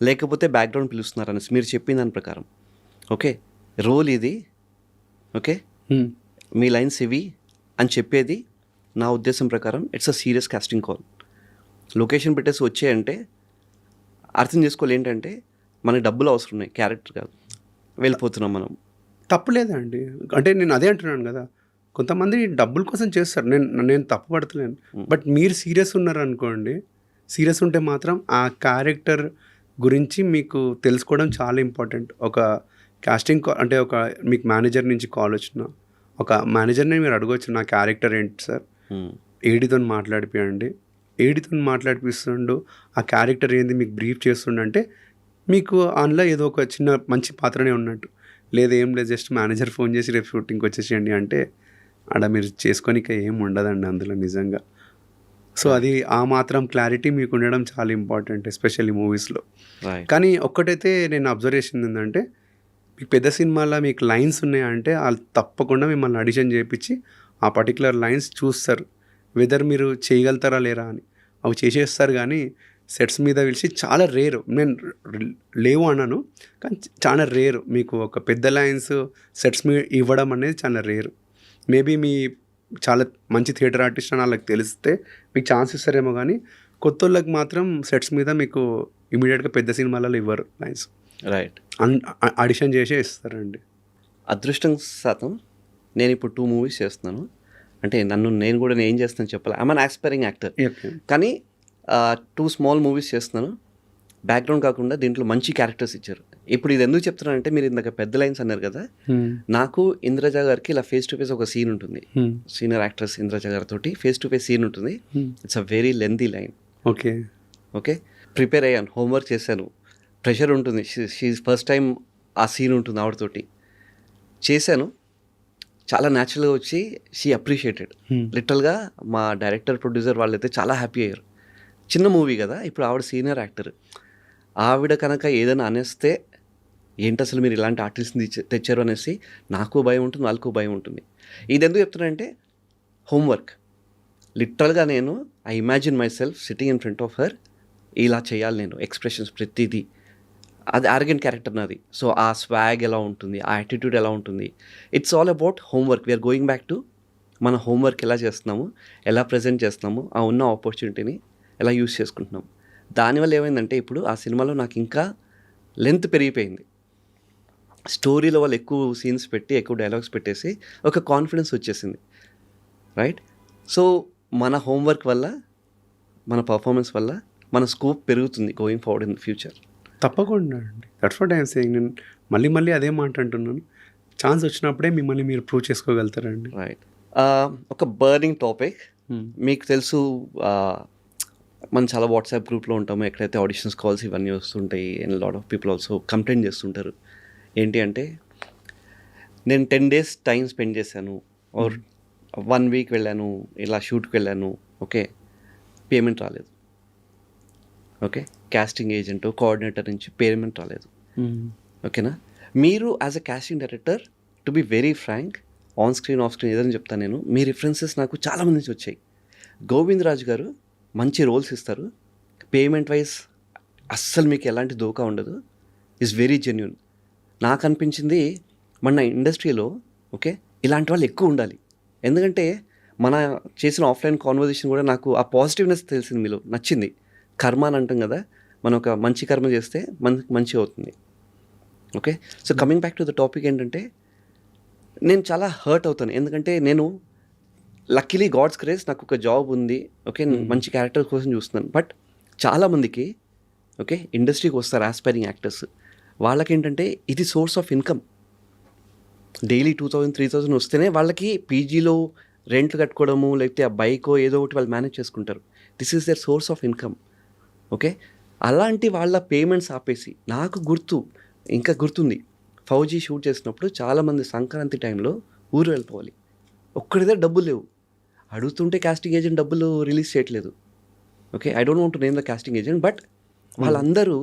లేకపోతే బ్యాక్గ్రౌండ్ పిలుస్తున్నారా అనేసి మీరు చెప్పిన దాని ప్రకారం. ఓకే, రోల్ ఇది, ఓకే మీ లైన్స్ ఇవి అని చెప్పేది నా ఉద్దేశం ప్రకారం it's a serious casting call. Location పెట్టేసి వచ్చాయంటే అర్థం చేసుకోవాలి ఏంటంటే మనకి డబ్బులు అవసరం ఉన్నాయి, క్యారెక్టర్ కాదు. వెళ్ళిపోతున్నాం మనం. తప్పులేదండి, అంటే నేను అదే అంటున్నాను కదా, కొంతమంది డబ్బుల కోసం చేస్తారు, నేను తప్పు పడతలేను. బట్ మీరు సీరియస్ ఉన్నారనుకోండి, సీరియస్ ఉంటే మాత్రం ఆ క్యారెక్టర్ గురించి మీకు తెలుసుకోవడం చాలా ఇంపార్టెంట్. ఒక కాస్టింగ్ అంటే ఒక మీకు మేనేజర్ నుంచి కాల్ వచ్చిన ఒక మేనేజర్ని మీరు అడగవచ్చు, నా క్యారెక్టర్ ఏంటి సార్, ఏడితో మాట్లాడిపియండి, ఏడితో మాట్లాడిపిస్తుండు, ఆ క్యారెక్టర్ ఏంది మీకు బ్రీఫ్ చేస్తుండంటే మీకు అందులో ఏదో ఒక చిన్న మంచి పాత్రనే ఉన్నట్టు. లేదు ఏం లేదు, జస్ట్ మేనేజర్ ఫోన్ చేసి రేపు షూటింగ్కి వచ్చేసేయండి అంటే ఆడ మీరు చేసుకోనిక ఏం ఉండదండి అందులో నిజంగా. సో అది ఆ మాత్రం క్లారిటీ మీకు ఉండడం చాలా ఇంపార్టెంట్, ఎస్పెషల్లీ మూవీస్లో. కానీ ఒక్కటైతే నేను అబ్జర్వేషన్ ఏంటంటే, మీకు పెద్ద సినిమాలో మీకు లైన్స్ ఉన్నాయంటే వాళ్ళు తప్పకుండా మిమ్మల్ని ఆడిషన్ చేయించి ఆ పర్టికులర్ లైన్స్ చూస్తారు, వెదర్ మీరు చేయగలుగుతారా లేరా అని. అవి చేసేస్తారు, కానీ సెట్స్ మీద పిలిచి చాలా రేరు, నేను లేవు అన్నాను కానీ చాలా రేరు మీకు ఒక పెద్ద లైన్స్ సెట్స్ మీద ఇవ్వడం అనేది చాలా రేరు. మేబీ మీ చాలా మంచి థియేటర్ ఆర్టిస్ట్ అని వాళ్ళకి తెలిస్తే మీకు ఛాన్స్ ఇస్తారేమో, కానీ కొత్త వాళ్ళకి మాత్రం సెట్స్ మీద మీకు ఇమీడియట్గా పెద్ద సినిమాలలో ఇవ్వరు లైన్స్. రైట్, ఆడిషన్ చేసే ఇస్తారండి. అదృష్టం శాతం నేను ఇప్పుడు 2 movies చేస్తున్నాను. అంటే నేను కూడా ఏం చేస్తాను చెప్పాలి, I'm an aspiring actor. Okay. కానీ 2 స్మాల్ మూవీస్ చేస్తున్నాను. బ్యాక్గ్రౌండ్ కాకుండా దీంట్లో మంచి క్యారెక్టర్స్ ఇచ్చారు. ఇప్పుడు ఇది ఎందుకు చెప్తున్నానంటే, మీరు ఇందాక పెద్ద లైన్స్ అన్నారు కదా, నాకు ఇంద్రజ గారికి ఇలా ఫేస్ టు ఫేస్ ఒక సీన్ ఉంటుంది. సీనియర్ యాక్ట్రెస్ ఇంద్రజ గారితో ఫేస్ టు ఫేస్ సీన్ ఉంటుంది. It's a very lengthy line. Okay. Okay, prepare అయ్యాను, హోంవర్క్ చేశాను, ప్రెషర్ ఉంటుంది. షీ ఫస్ట్ టైం ఆ సీన్ ఉంటుంది ఆవిడతోటి. చేశాను, చాలా న్యాచురల్గా వచ్చి షీ అప్రిషియేటెడ్. లిటరల్గా మా డైరెక్టర్, ప్రొడ్యూసర్ వాళ్ళైతే చాలా హ్యాపీ అయ్యారు. చిన్న మూవీ కదా, ఇప్పుడు ఆవిడ సీనియర్ యాక్టర్. ఆవిడ కనుక ఏదైనా అనేస్తే ఏంటి అసలు మీరు ఇలాంటి ఆర్టిస్ట్ని తెచ్చారు అనేసి నాకు భయం ఉంటుంది, వాళ్ళకు భయం ఉంటుంది. ఇది ఎందుకు చెప్తున్నానంటే, హోంవర్క్. లిటరల్గా నేను I imagine myself sitting in front of her, ఇలా చేయాలి నేను, ఎక్స్ప్రెషన్స్ ప్రతిదీ. అది ఆర్గెంట్ క్యారెక్టర్ నాది. సో ఆ స్వాగ్ ఎలా ఉంటుంది, ఆ యాటిట్యూడ్ ఎలా ఉంటుంది, it's all about homework. We're going back to మన హోంవర్క్ ఎలా చేస్తున్నాము, ఎలా ప్రజెంట్ చేస్తున్నాము, ఆ ఉన్న ఆపర్చునిటీని ఎలా యూస్ చేసుకుంటున్నాం. దానివల్ల ఏమైందంటే, ఇప్పుడు ఆ సినిమాలో నాకు ఇంకా లెంత్ పెరిగిపోయింది. స్టోరీలో వాళ్ళు ఎక్కువ సీన్స్ పెట్టి, ఎక్కువ డైలాగ్స్ పెట్టేసి ఒక కాన్ఫిడెన్స్ వచ్చేసింది. రైట్? సో మన హోంవర్క్ వల్ల, మన పర్ఫార్మెన్స్ వల్ల మన స్కోప్ పెరుగుతుంది గోయింగ్ ఫార్వర్డ్ ఇన్ ఫ్యూచర్. తప్పకుండా అండి. That's what I'm saying. నేను మళ్ళీ అదే మాట అంటున్నాను. ఛాన్స్ వచ్చినప్పుడే మిమ్మల్ని మీరు ప్రూవ్ చేసుకోగలుగుతారండి. రైట్. ఒక బర్నింగ్ టాపిక్. మీకు తెలుసు, మనం చాలా వాట్సాప్ గ్రూప్లో ఉంటాము, ఎక్కడైతే ఆడిషన్స్ కాల్స్ ఇవన్నీ వస్తుంటాయి. And lot of people also complaint చేస్తుంటారు. ఏంటి అంటే, నేను 10 days టైం స్పెండ్ చేశాను, ఆర్ 1 week వెళ్ళాను, ఇలా షూట్కి వెళ్ళాను, ఓకే, పేమెంట్ రాలేదు. ఓకే, కాస్టింగ్ ఏజెంట్, కోఆర్డినేటర్ నుంచి పేమెంట్ రాలేదు. ఓకేనా? మీరు as a casting director, to be very frank, on screen, off screen ఏదైనా చెప్తాను నేను, మీ రిఫరెన్సెస్ నాకు చాలామంది నుంచి వచ్చాయి. గోవిందరాజు గారు మంచి రోల్స్ ఇస్తారు, పేమెంట్ వైజ్ అస్సలు మీకు ఎలాంటి దోకా ఉండదు, ఈజ్ వెరీ జెన్యున్. నాకు అనిపించింది మన ఇండస్ట్రీలో ఓకే ఇలాంటి వాళ్ళు ఎక్కువ ఉండాలి. ఎందుకంటే మన చేసిన ఆఫ్లైన్ కాన్వర్జేషన్ కూడా నాకు ఆ పాజిటివ్నెస్ తెలిసింది, మీలో నచ్చింది. కర్మ అని అంటాం కదా, మనం ఒక మంచి కర్మ చేస్తే మనకి మంచి అవుతుంది. Okay, so coming back to the topic ఏంటంటే, నేను చాలా హర్ట్ అవుతాను. ఎందుకంటే నేను లక్కీలీ గాడ్స్ గ్రేస్ నాకు ఒక జాబ్ ఉంది, ఓకే, మంచి క్యారెక్టర్ కోసం చూస్తున్నాను. బట్ చాలామందికి ఓకే ఇండస్ట్రీకి వస్తారు ఆస్పైరింగ్ యాక్టర్స్, వాళ్ళకేంటంటే ఇది సోర్స్ ఆఫ్ ఇన్కమ్. డైలీ 2000-3000 వస్తేనే వాళ్ళకి పీజీలో రెంట్లు కట్టుకోవడము, లేకపోతే ఆ బైకో ఏదో ఒకటి వాళ్ళు మేనేజ్ చేసుకుంటారు. This is their source of income. Okay, అలాంటి వాళ్ళ పేమెంట్స్ ఆపేసి, నాకు ఇంకా గుర్తుంది, ఫౌజీ షూట్ చేసినప్పుడు చాలామంది సంక్రాంతి టైంలో ఊరు వెళ్ళిపోవాలి, ఒక్కడి దగ్గర డబ్బులు లేవు, అడుగుతుంటే కాస్టింగ్ ఏజెంట్ డబ్బులు రిలీజ్ చేయట్లేదు. Okay, I don't want to name the casting agent, but వాళ్ళందరూ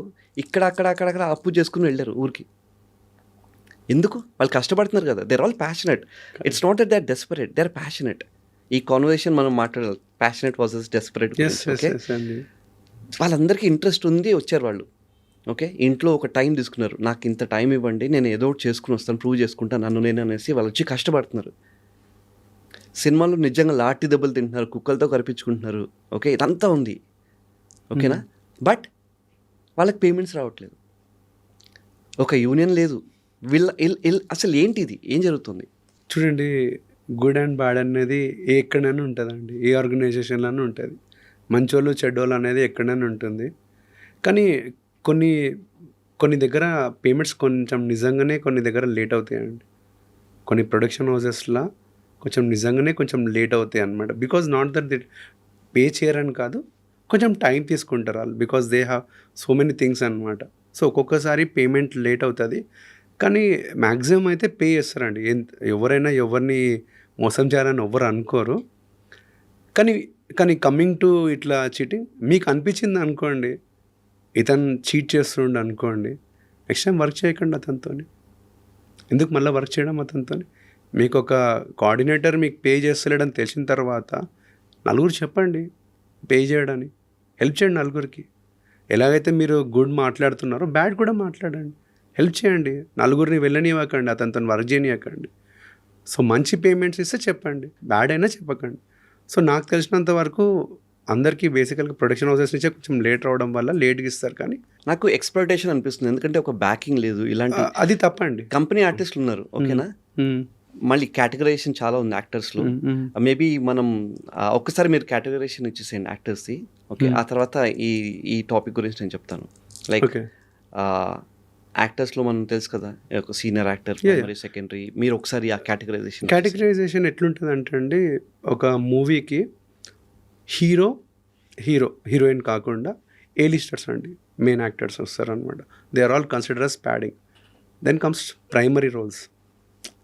అక్కడ అప్పు చేసుకుని వెళ్ళారు ఊరికి. ఎందుకు? వాళ్ళు కష్టపడుతున్నారు కదా, they are all passionate. It's not that they are desperate, they are passionate. ఈ కాన్వర్సేషన్ మనం మాట్లాడాలి, ప్యాషనెట్ వర్సెస్ డెస్పరేట్. ఓకే, వాళ్ళందరికీ ఇంట్రెస్ట్ ఉంది, వచ్చారు వాళ్ళు. ఓకే, ఇంట్లో ఒక టైం తీసుకున్నారు, నాకు ఇంత టైం ఇవ్వండి, నేను ఏదో ఒకటి చేసుకుని వస్తాను, ప్రూవ్ చేసుకుంటాను నన్ను నేను అనేసి వాళ్ళు వచ్చి కష్టపడుతున్నారు. సినిమాలో నిజంగా లాఠీ దెబ్బలు తింటున్నారు, కుక్కలతో కరిపించుకుంటున్నారు. ఓకే, ఇదంతా ఉంది. ఓకేనా? బట్ వాళ్ళకి పేమెంట్స్ రావట్లేదు, ఒక యూనియన్ లేదు, అసలు ఏంటి ఇది, ఏం జరుగుతుంది? చూడండి, గుడ్ అండ్ బ్యాడ్ అనేది ఎక్కడైనా ఉంటుందండి, ఏ ఆర్గనైజేషన్లోనూ ఉంటుంది. మంచోళ్ళు చెడ్డోళ్ళు అనేది ఎక్కడైనా ఉంటుంది. కానీ కొన్ని దగ్గర పేమెంట్స్ కొంచెం నిజంగానే కొన్ని దగ్గర లేట్ అవుతాయండి. కొన్ని ప్రొడక్షన్ హౌసెస్లో కొంచెం నిజంగానే కొంచెం లేట్ అవుతాయి అన్నమాట. Because not that they pay చేయరని కాదు, కొంచెం టైం తీసుకుంటారు వాళ్ళు, because they have so many things అనమాట. సో ఒక్కొక్కసారి పేమెంట్ లేట్ అవుతుంది, కానీ మ్యాక్సిమం అయితే పే చేస్తారండి. ఎవరైనా ఎవరిని మోసం చేయాలని ఎవరు అనుకోరు. కానీ కమింగ్ టు ఇట్లా చీటింగ్, మీకు అనిపించింది అనుకోండి, ఇతను చీట్ చేస్తుండ అనుకోండి, నెక్స్ట్ టైం వర్క్ చేయకండి అతనితో. ఎందుకు మళ్ళీ వర్క్ చేయడం అతనితో? మీకు ఒక కోఆర్డినేటర్ మీకు పే చేస్తలేడని తెలిసిన తర్వాత నలుగురు చెప్పండి పే చేయడానికి, హెల్ప్ చేయండి నలుగురికి. ఎలాగైతే మీరు గుడ్ మాట్లాడుతున్నారో బ్యాడ్ కూడా మాట్లాడండి, హెల్ప్ చేయండి. నలుగురిని వెళ్ళనివ్వకండి, అతనితో వర్క్ చేయనివ్వకండి. సో మంచి పేమెంట్స్ ఇస్తే చెప్పండి, బ్యాడ్ అయినా చెప్పకండి. సో నాకు తెలిసినంత వరకు అందరికీ బేసికల్గా ప్రొడక్షన్ హౌసెస్ నుంచే కొంచెం లేట్ రావడం వల్ల లేట్గా ఇస్తారు. కానీ నాకు ఎక్స్‌ప్లాయిటేషన్ అనిపిస్తుంది, ఎందుకంటే ఒక బ్యాకింగ్ లేదు. ఇలాంటి అది తప్పండి. కంపెనీ ఆర్టిస్టులు ఉన్నారు, ఓకేనా, మళ్ళీ కేటగరైజేషన్ చాలా ఉంది యాక్టర్స్లో. మేబీ మనం ఒక్కసారి మీరు కేటగరైజేషన్ ఇచ్చేసేయండి యాక్టర్స్ది. ఓకే, ఆ తర్వాత ఈ టాపిక్ గురించి నేను చెప్తాను. లైక్ యాక్టర్స్లో మనం తెలుసు కదా, ఒక సీనియర్ యాక్టర్, ప్రైమరీ, సెకండరీ. మీరు ఒకసారి ఆ కేటగరైజేషన్ ఎట్లుంటుంది అంటే అండి, ఒక మూవీకి హీరోయిన్ కాకుండా A-listers అండి, మెయిన్ యాక్టర్స్ వస్తారు అనమాట. They are all consider as padding. Then comes primary roles,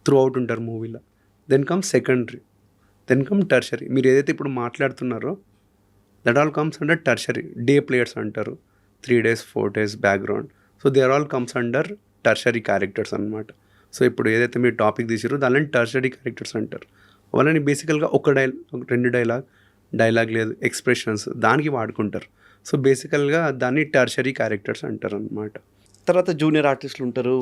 throughout ఉంటారు మూవీలో. Then comes secondary, then come tertiary. మీరు ఏదైతే ఇప్పుడు మాట్లాడుతున్నారో that all comes under tertiary. Day players అంటారు, 3 days 4 days background. So they are all comes under tertiary characters అనమాట. So ఇప్పుడు ఏదైతే మీరు టాపిక్ తీసారో దానిని టర్షరీ క్యారెక్టర్స్ అంటారు. వాళ్ళని బేసికల్గా ఒక 2 డైలాగ్ లేదు, ఎక్స్ప్రెషన్స్ దానికి వాడుకుంటారు. సో బేసికల్గా దాన్ని టర్షరీ క్యారెక్టర్స్ అంటారు అనమాట. తర్వాత జూనియర్ ఆర్టిస్టులు ఉంటారు.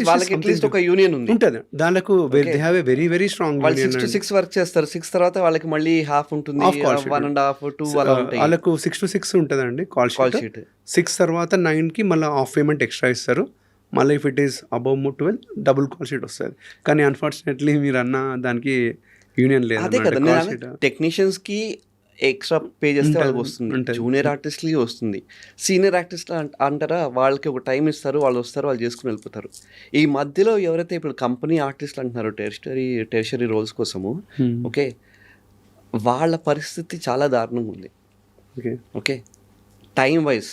వాళ్ళకి అట్లీస్ట్ ఒక యూనియన్ ఉంది, ఉంటుంది. దానికి they have a very very strong. వాళ్ళు 6 to 6 వర్క్ చేస్తారు. 6 తర్వాత వాళ్ళకి మళ్ళీ హాఫ్ ఉంటుంది, 1.5 2 వాళ్ళకు 6 to 6 ఉంటుందండి కాల్ షీట్. 6 తర్వాత 9కి మళ్ళీ హాఫ్ పేమెంట్ ఎక్స్ట్రా ఇస్తారు. మళ్ళీ if it is above 12 double call sheet వస్తుంది. కానీ అన్ఫార్చునేట్లీ మీరు అన్న దానికి యూనియన్ లేదు. అదే కదా, టెక్నీషియన్స్కి ఎక్స్ట్రా పే చేస్తే వాళ్ళకి వస్తుంది, జూనియర్ ఆర్టిస్ట్కి వస్తుంది. సీనియర్ ఆర్టిస్ట్ అంటారా, వాళ్ళకి ఒక టైం ఇస్తారు, వాళ్ళు వస్తారు, వాళ్ళు చేసుకుని వెళ్ళిపోతారు. ఈ మధ్యలో ఎవరైతే ఇప్పుడు కంపెనీ ఆర్టిస్టులు అంటున్నారో టెరిషరీ రోల్స్ కోసము, ఓకే, వాళ్ళ పరిస్థితి చాలా దారుణంగా ఉంది. ఓకే, టైం వైజ్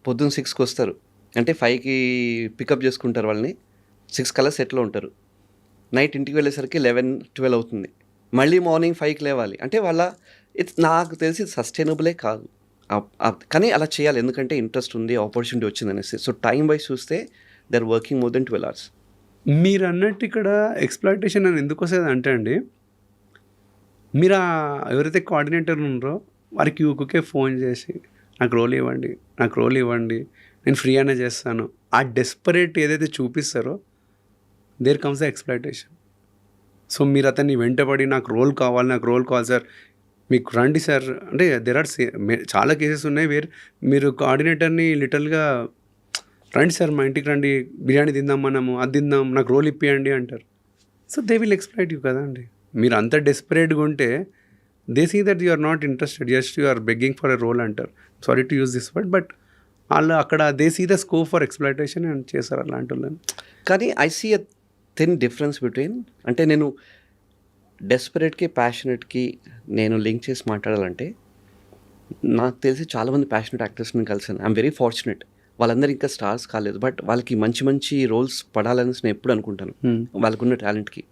పొద్దున్న 6కి వస్తారు అంటే 5కి పికప్ చేసుకుంటారు వాళ్ళని, 6 కల్లా సెట్లో ఉంటారు. నైట్ ఇంటికి వెళ్ళేసరికి 11-12 అవుతుంది. మళ్ళీ మార్నింగ్ 5కి లేవాలి అంటే నాకు తెలిసి సస్టైనబులే కాదు. కానీ అలా చేయాలి, ఎందుకంటే ఇంట్రెస్ట్ ఉంది, ఆపర్చునిటీ వచ్చింది అనేసి. సో టైం వైజ్ చూస్తే they are working more then 12 hours. మీరు అన్నట్టు ఇక్కడ ఎక్స్‌ప్లాయిటేషన్ అని ఎందుకు వస్తుంది అంటే అండి, మీరు ఎవరైతే కోఆర్డినేటర్ ఉన్నారో వారికి ఊరికే ఫోన్ చేసి నాకు రోల్ ఇవ్వండి, నేను ఫ్రీ అనే చేస్తాను, ఆ డెస్పరేట్ ఏదైతే చూపిస్తారో there comes the exploitation. So మీరు అతన్ని వెంటబడి నాకు రోల్ కావాలి సార్, మీకు రండి సార్ అంటే దెర్ ఆర్ చాలా కేసెస్ ఉన్నాయి వేర్ మీరు కోఆర్డినేటర్ని లిటల్గా రండి సార్ మా ఇంటికి రండి, బిర్యానీ తిందాం, మనము అది తిందాం, నాకు రోల్ ఇప్పియండి అంటారు. So they will exploit you కదా అండి. మీరు అంత డెస్పరేట్గా ఉంటే they see that you are not interested, just you are begging for a role అంటారు. Sorry to use this word, but వాళ్ళు అక్కడ they see the scope for exploitation and చేస్తారు అలాంటి వాళ్ళని. కానీ I see a thin difference between, అంటే నేను డెస్పరేట్కి ప్యాషనెట్కి నేను లింక్ చేసి మాట్లాడాలంటే, నాకు తెలిసి చాలామంది ప్యాషనెట్ యాక్టర్స్ని కలిసాను. I'm very fortunate. వాళ్ళందరూ ఇంకా స్టార్స్ కాలేదు, బట్ వాళ్ళకి మంచి మంచి రోల్స్ పడాలని నేను ఎప్పుడు అనుకుంటాను. వాళ్ళకున్న టాలెంట్కి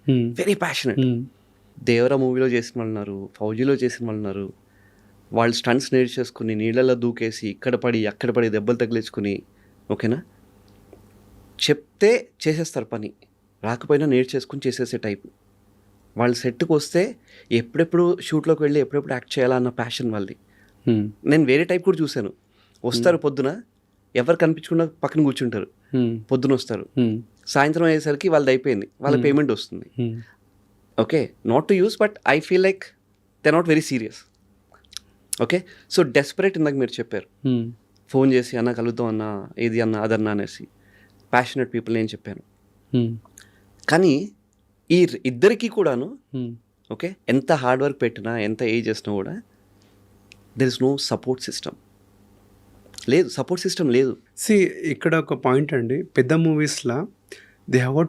వెరీ ప్యాషనెట్. దేవరా మూవీలో చేసిన వాళ్ళు ఉన్నారు, ఫౌజీలో చేసిన వాళ్ళు ఉన్నారు. వాళ్ళు స్టంట్స్ నేర్చేసుకుని నీళ్ళల్లో దూకేసి ఇక్కడ పడి అక్కడ పడి దెబ్బలు తగిలించుకుని, ఓకేనా, చెప్తే చేసేస్తారు పని, రాకపోయినా నేర్చేసుకుని చేసేసే టైప్. వాళ్ళు సెట్కి వస్తే ఎప్పుడెప్పుడు షూట్లోకి వెళ్ళి ఎప్పుడెప్పుడు యాక్ట్ చేయాలన్న ప్యాషన్ వాళ్ళది. నేను వేరే టైప్ కూడా చూశాను. వస్తారు పొద్దున, ఎవరు కనిపించకుండా పక్కన కూర్చుంటారు, పొద్దున వస్తారు, సాయంత్రం అయ్యేసరికి వాళ్ళది అయిపోయింది, వాళ్ళ పేమెంట్ వస్తుంది. Okay, not to use, but I feel like they not very serious. Okay, so desperate ఇందాక మీరు చెప్పారు, ఫోన్ చేసి అన్న కలుద్దాం అన్న, ఏది అన్న అదన్నా అనేసి. ప్యాషనెట్ పీపుల్ నేను చెప్పాను. కానీ ఈ ఇద్దరికీ కూడాను, ఓకే, ఎంత హార్డ్ వర్క్ పెట్టినా, ఎంత ఏజ్ చేసినా కూడా there is no support system లేదు. ఇక్కడ ఒక పాయింట్ అండి, పెద్ద మూవీస్లో they have a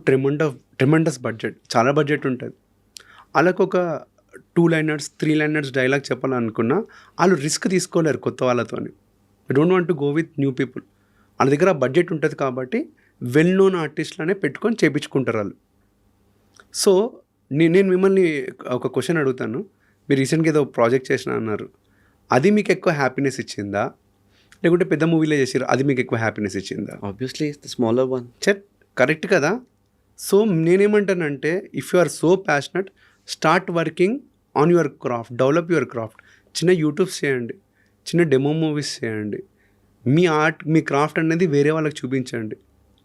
tremendous budget, చాలా బడ్జెట్ ఉంటుంది. వాళ్ళకు ఒక 2 liners 3 liners డైలాగ్ చెప్పాలనుకున్నా వాళ్ళు రిస్క్ తీసుకోలేరు కొత్త వాళ్ళతో. Don't want to go with new people. వాళ్ళ దగ్గర బడ్జెట్ ఉంటుంది కాబట్టి వెల్ నోన్ ఆర్టిస్ట్లనే పెట్టుకొని చేయించుకుంటారు వాళ్ళు. సో నేను మిమ్మల్ని ఒక క్వశ్చన్ అడుగుతాను. మీరు రీసెంట్గా ఏదో ప్రాజెక్ట్ చేసిన అన్నారు, అది మీకు ఎక్కువ హ్యాపీనెస్ ఇచ్చిందా, లేకుంటే పెద్ద మూవీలో చేసారు అది మీకు ఎక్కువ హ్యాపీనెస్ ఇచ్చిందా? Obviously the smaller one. Correct కదా. సో నేనేమంటానంటే, if you are so passionate, start working on your craft, develop your craft. చిన్న యూట్యూబ్స్ చేయండి, చిన్న డెమో మూవీస్ చేయండి, మీ ఆర్ట్ మీ క్రాఫ్ట్ అనేది వేరే వాళ్ళకి చూపించండి,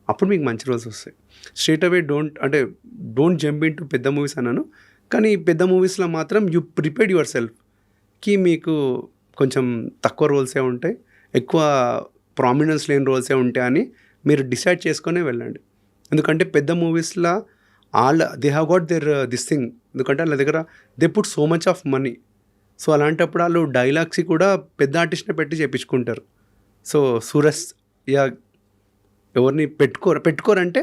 అప్పుడు మీకు మంచి రోజు వస్తాయి. Straight away don't jump in to పెద్ద మూవీస్ అన్నాను, కానీ పెద్ద మూవీస్లో మాత్రం యూ ప్రిపేర్డ్ యువర్ సెల్ఫ్కి మీకు కొంచెం తక్కువ రోల్సే ఉంటాయి, ఎక్కువ ప్రామినెన్స్ లేని రోల్సే ఉంటాయి అని మీరు డిసైడ్ చేసుకునే వెళ్ళండి. ఎందుకంటే పెద్ద మూవీస్లో they have got there this thing, ఎందుకంటే వాళ్ళ దగ్గర they put so much of money. So అలాంటప్పుడు వాళ్ళు డైలాగ్స్ కూడా పెద్ద ఆర్టిస్ట్ని పెట్టి చేపించుకుంటారు. సో సూరజ్ యా ఎవరిని పెట్టుకోరంటే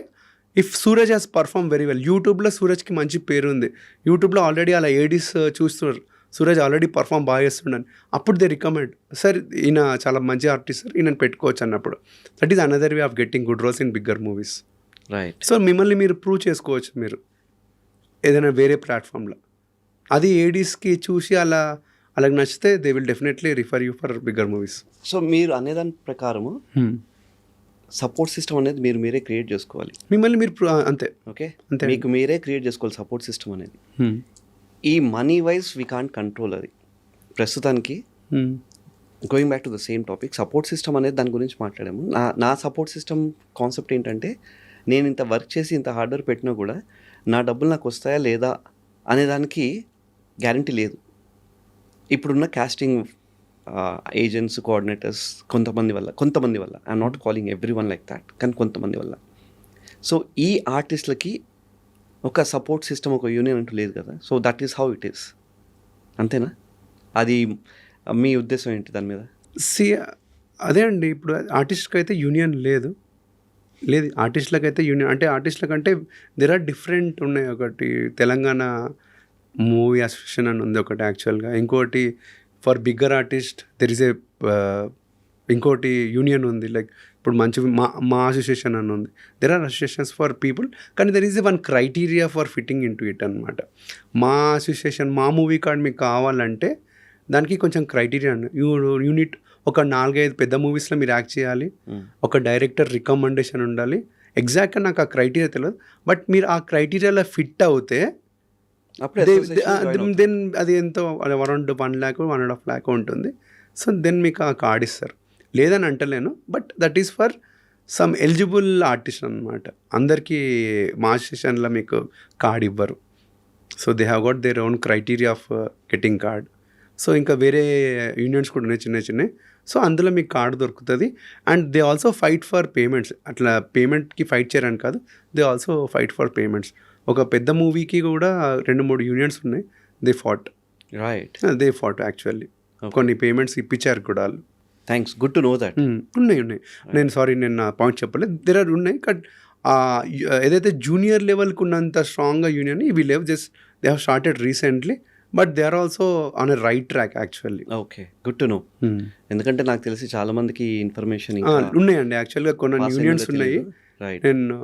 if Suraj has perform very well. యూట్యూబ్లో సూరజ్కి మంచి పేరు ఉంది, యూట్యూబ్లో ఆల్రెడీ అలా ఏడీస్ చూస్తున్నారు సూరజ్ ఆల్రెడీ పర్ఫామ్ బాగా చేస్తుండని, అప్పుడు దే రికమెండ్ సార్ ఈయన చాలా మంచి ఆర్టిస్ట్ సార్ ఈయన పెట్టుకోవచ్చు అన్నప్పుడు. That is another way of getting good roles in bigger movies. Right. So మిమ్మల్ని మీరు ప్రూవ్ చేసుకోవచ్చు మీరు ఏదైనా వేరే ప్లాట్ఫామ్లో. అది ఏడీస్కి చూసి అలాగ నచ్చితే they will definitely refer you for bigger movies. So మీరు అనేదాని ప్రకారము సపోర్ట్ సిస్టమ్ అనేది మీరే క్రియేట్ చేసుకోవాలి. మిమ్మల్ని మీరు అంతే ఓకే, అంతే. మీకు మీరే క్రియేట్ చేసుకోవాలి సపోర్ట్ సిస్టమ్ అనేది. ఈ money wise we can't control అది. ప్రస్తుతానికి going back to the same topic, support system అనేది దాని గురించి మాట్లాడాము. నా సపోర్ట్ సిస్టమ్ కాన్సెప్ట్ ఏంటంటే, నేను ఇంత వర్క్ చేసి ఇంత హార్డ్ వర్క్ పెట్టినా కూడా నా డబ్బులు నాకు వస్తాయా లేదా అనేదానికి గ్యారంటీ లేదు. ఇప్పుడున్న కాస్టింగ్ ఏజెంట్స్, కోఆర్డినేటర్స్ కొంతమంది వల్ల I'm not calling every one like that, కానీ కొంతమంది వల్ల. సో ఈ ఆర్టిస్టులకి ఒక సపోర్ట్ సిస్టమ్, ఒక యూనియన్ అంటూ లేదు కదా. So that is how it is, అంతేనా? అది మీ ఉద్దేశం ఏంటి దాని మీద? అదే అండి, ఇప్పుడు ఆర్టిస్ట్కి అయితే యూనియన్ లేదు. ఆర్టిస్టులకు అయితే యూనియన్ అంటే ఆర్టిస్టులకు అంటే దెర్ ఆర్ డిఫరెంట్ ఉన్నాయి. ఒకటి తెలంగాణ మూవీ అసోసియేషన్ అని ఉంది ఒకటి యాక్చువల్గా, ఇంకోటి for bigger artist there is a ఇంకోటి యూనియన్ ఉంది. లైక్ ఇప్పుడు మంచి మా అసోసియేషన్ అని ఉంది. There are associations for people, కానీ there is one criteria for fitting in to it అనమాట. మా అసోసియేషన్ మా మూవీ కార్డ్ మీకు కావాలంటే దానికి కొంచెం క్రైటీరియా యూనిట్ ఒక 4-5 పెద్ద మూవీస్లో మీరు యాక్ట్ చేయాలి, ఒక డైరెక్టర్ రికమెండేషన్ ఉండాలి. ఎగ్జాక్ట్గా నాకు ఆ క్రైటీరియా తెలియదు, బట్ మీరు ఆ క్రైటీరియాలో ఫిట్ అవుతే దెన్ అది ఎంతో అరౌండ్ 1 lakh 1.5 lakh ఉంటుంది. సో దెన్ మీకు ఆ కార్డ్ ఇస్తారు. లేదని అంటలేను, but that is for some eligible artist అనమాట. అందరికీ మా అసోసియేషన్లో మీకు కార్డ్ ఇవ్వరు. So they have got their own criteria of getting card. So ఇంకా వేరే యూనియన్స్ కూడా ఉన్నాయి చిన్న. సో అందులో మీకు కార్డు దొరుకుతుంది. And they also fight for payments. అట్లా పేమెంట్కి ఫైట్ చేయరని కాదు, they also fight for payments. ఒక పెద్ద మూవీకి కూడా 2-3 యూనియన్స్ ఉన్నాయి. They fought actually. కొన్ని పేమెంట్స్ ఇప్పించారు కూడా వాళ్ళు. Thanks, good to know that. ఉన్నాయి. నేను నా పాయింట్ చెప్పలేదు, దెర్ ఆర్ ఉన్నాయి. బట్ ఏదైతే జూనియర్ లెవెల్కి ఉన్నంత స్ట్రాంగ్గా యూనియన్ ఇవి లేవు. Just they have started recently, but they are also on a right track actually. Okay, good to no. ఎందుకంటే నాకు తెలిసి చాలా మందికి ఇన్ఫర్మేషన్ ఉన్నాయండి యాక్చువల్గా. కొన్ని యూనియన్స్ ఉన్నాయి. నేను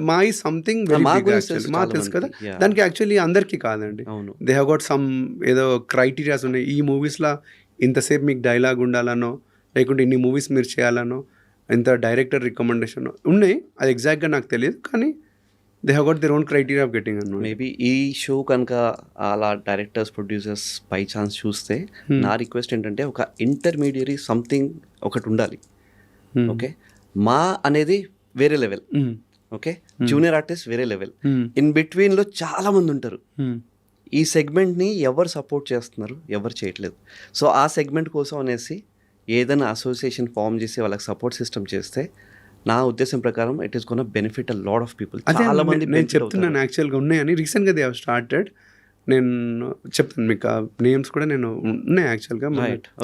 మా ఈ సంథింగ్ మా తెలుసు కదా, దానికి యాక్చువల్లీ అందరికీ కాదండి. దే హ్యావ్ గాట్ సమ్ ఏదో క్రైటీరియాస్ ఉన్నాయి. ఈ మూవీస్లో ఇంతసేపు మీకు డైలాగ్ ఉండాలనో, లేకుంటే ఇన్ని మూవీస్ మీరు చేయాలనో, ఇంత డైరెక్టర్ రికమెండేషన్ ఉన్నాయి. అది ఎగ్జాక్ట్గా నాకు తెలియదు, కానీ they have got their own criteria of getting అన్నమాట. మేబీ ఈ షో కనుక అలా డైరెక్టర్స్, ప్రొడ్యూసర్స్ బై ఛాన్స్ చూస్తే నా రిక్వెస్ట్ ఏంటంటే, ఒక ఇంటర్మీడియరీ సంథింగ్ ఒకటి ఉండాలి. ఓకే, మా అనేది వేరే లెవెల్, ఓకే, జూనియర్ ఆర్టిస్ట్ వేరే లెవెల్, ఇన్ బిట్వీన్లో చాలా మంది ఉంటారు. ఈ సెగ్మెంట్ని ఎవరు సపోర్ట్ చేస్తున్నారు, ఎవరు చేయట్లేదు. సో ఆ సెగ్మెంట్ కోసం అనేసి ఏదైనా అసోసియేషన్ ఫామ్ చేసి వాళ్ళకి సపోర్ట్ సిస్టమ్ చేస్తే, నా ఉద్దేశం ప్రకారం it is gonna benefit a lot of people. చాలా మంది నేను చెప్తున్నాను యాక్చువల్గా ఉన్నాయని. రీసెంట్గా దే హావ్ స్టార్టెడ్. నేను చెప్తాను మీకు ఆ నేమ్స్ కూడా. నేను ఉన్నాయి యాక్చువల్గా.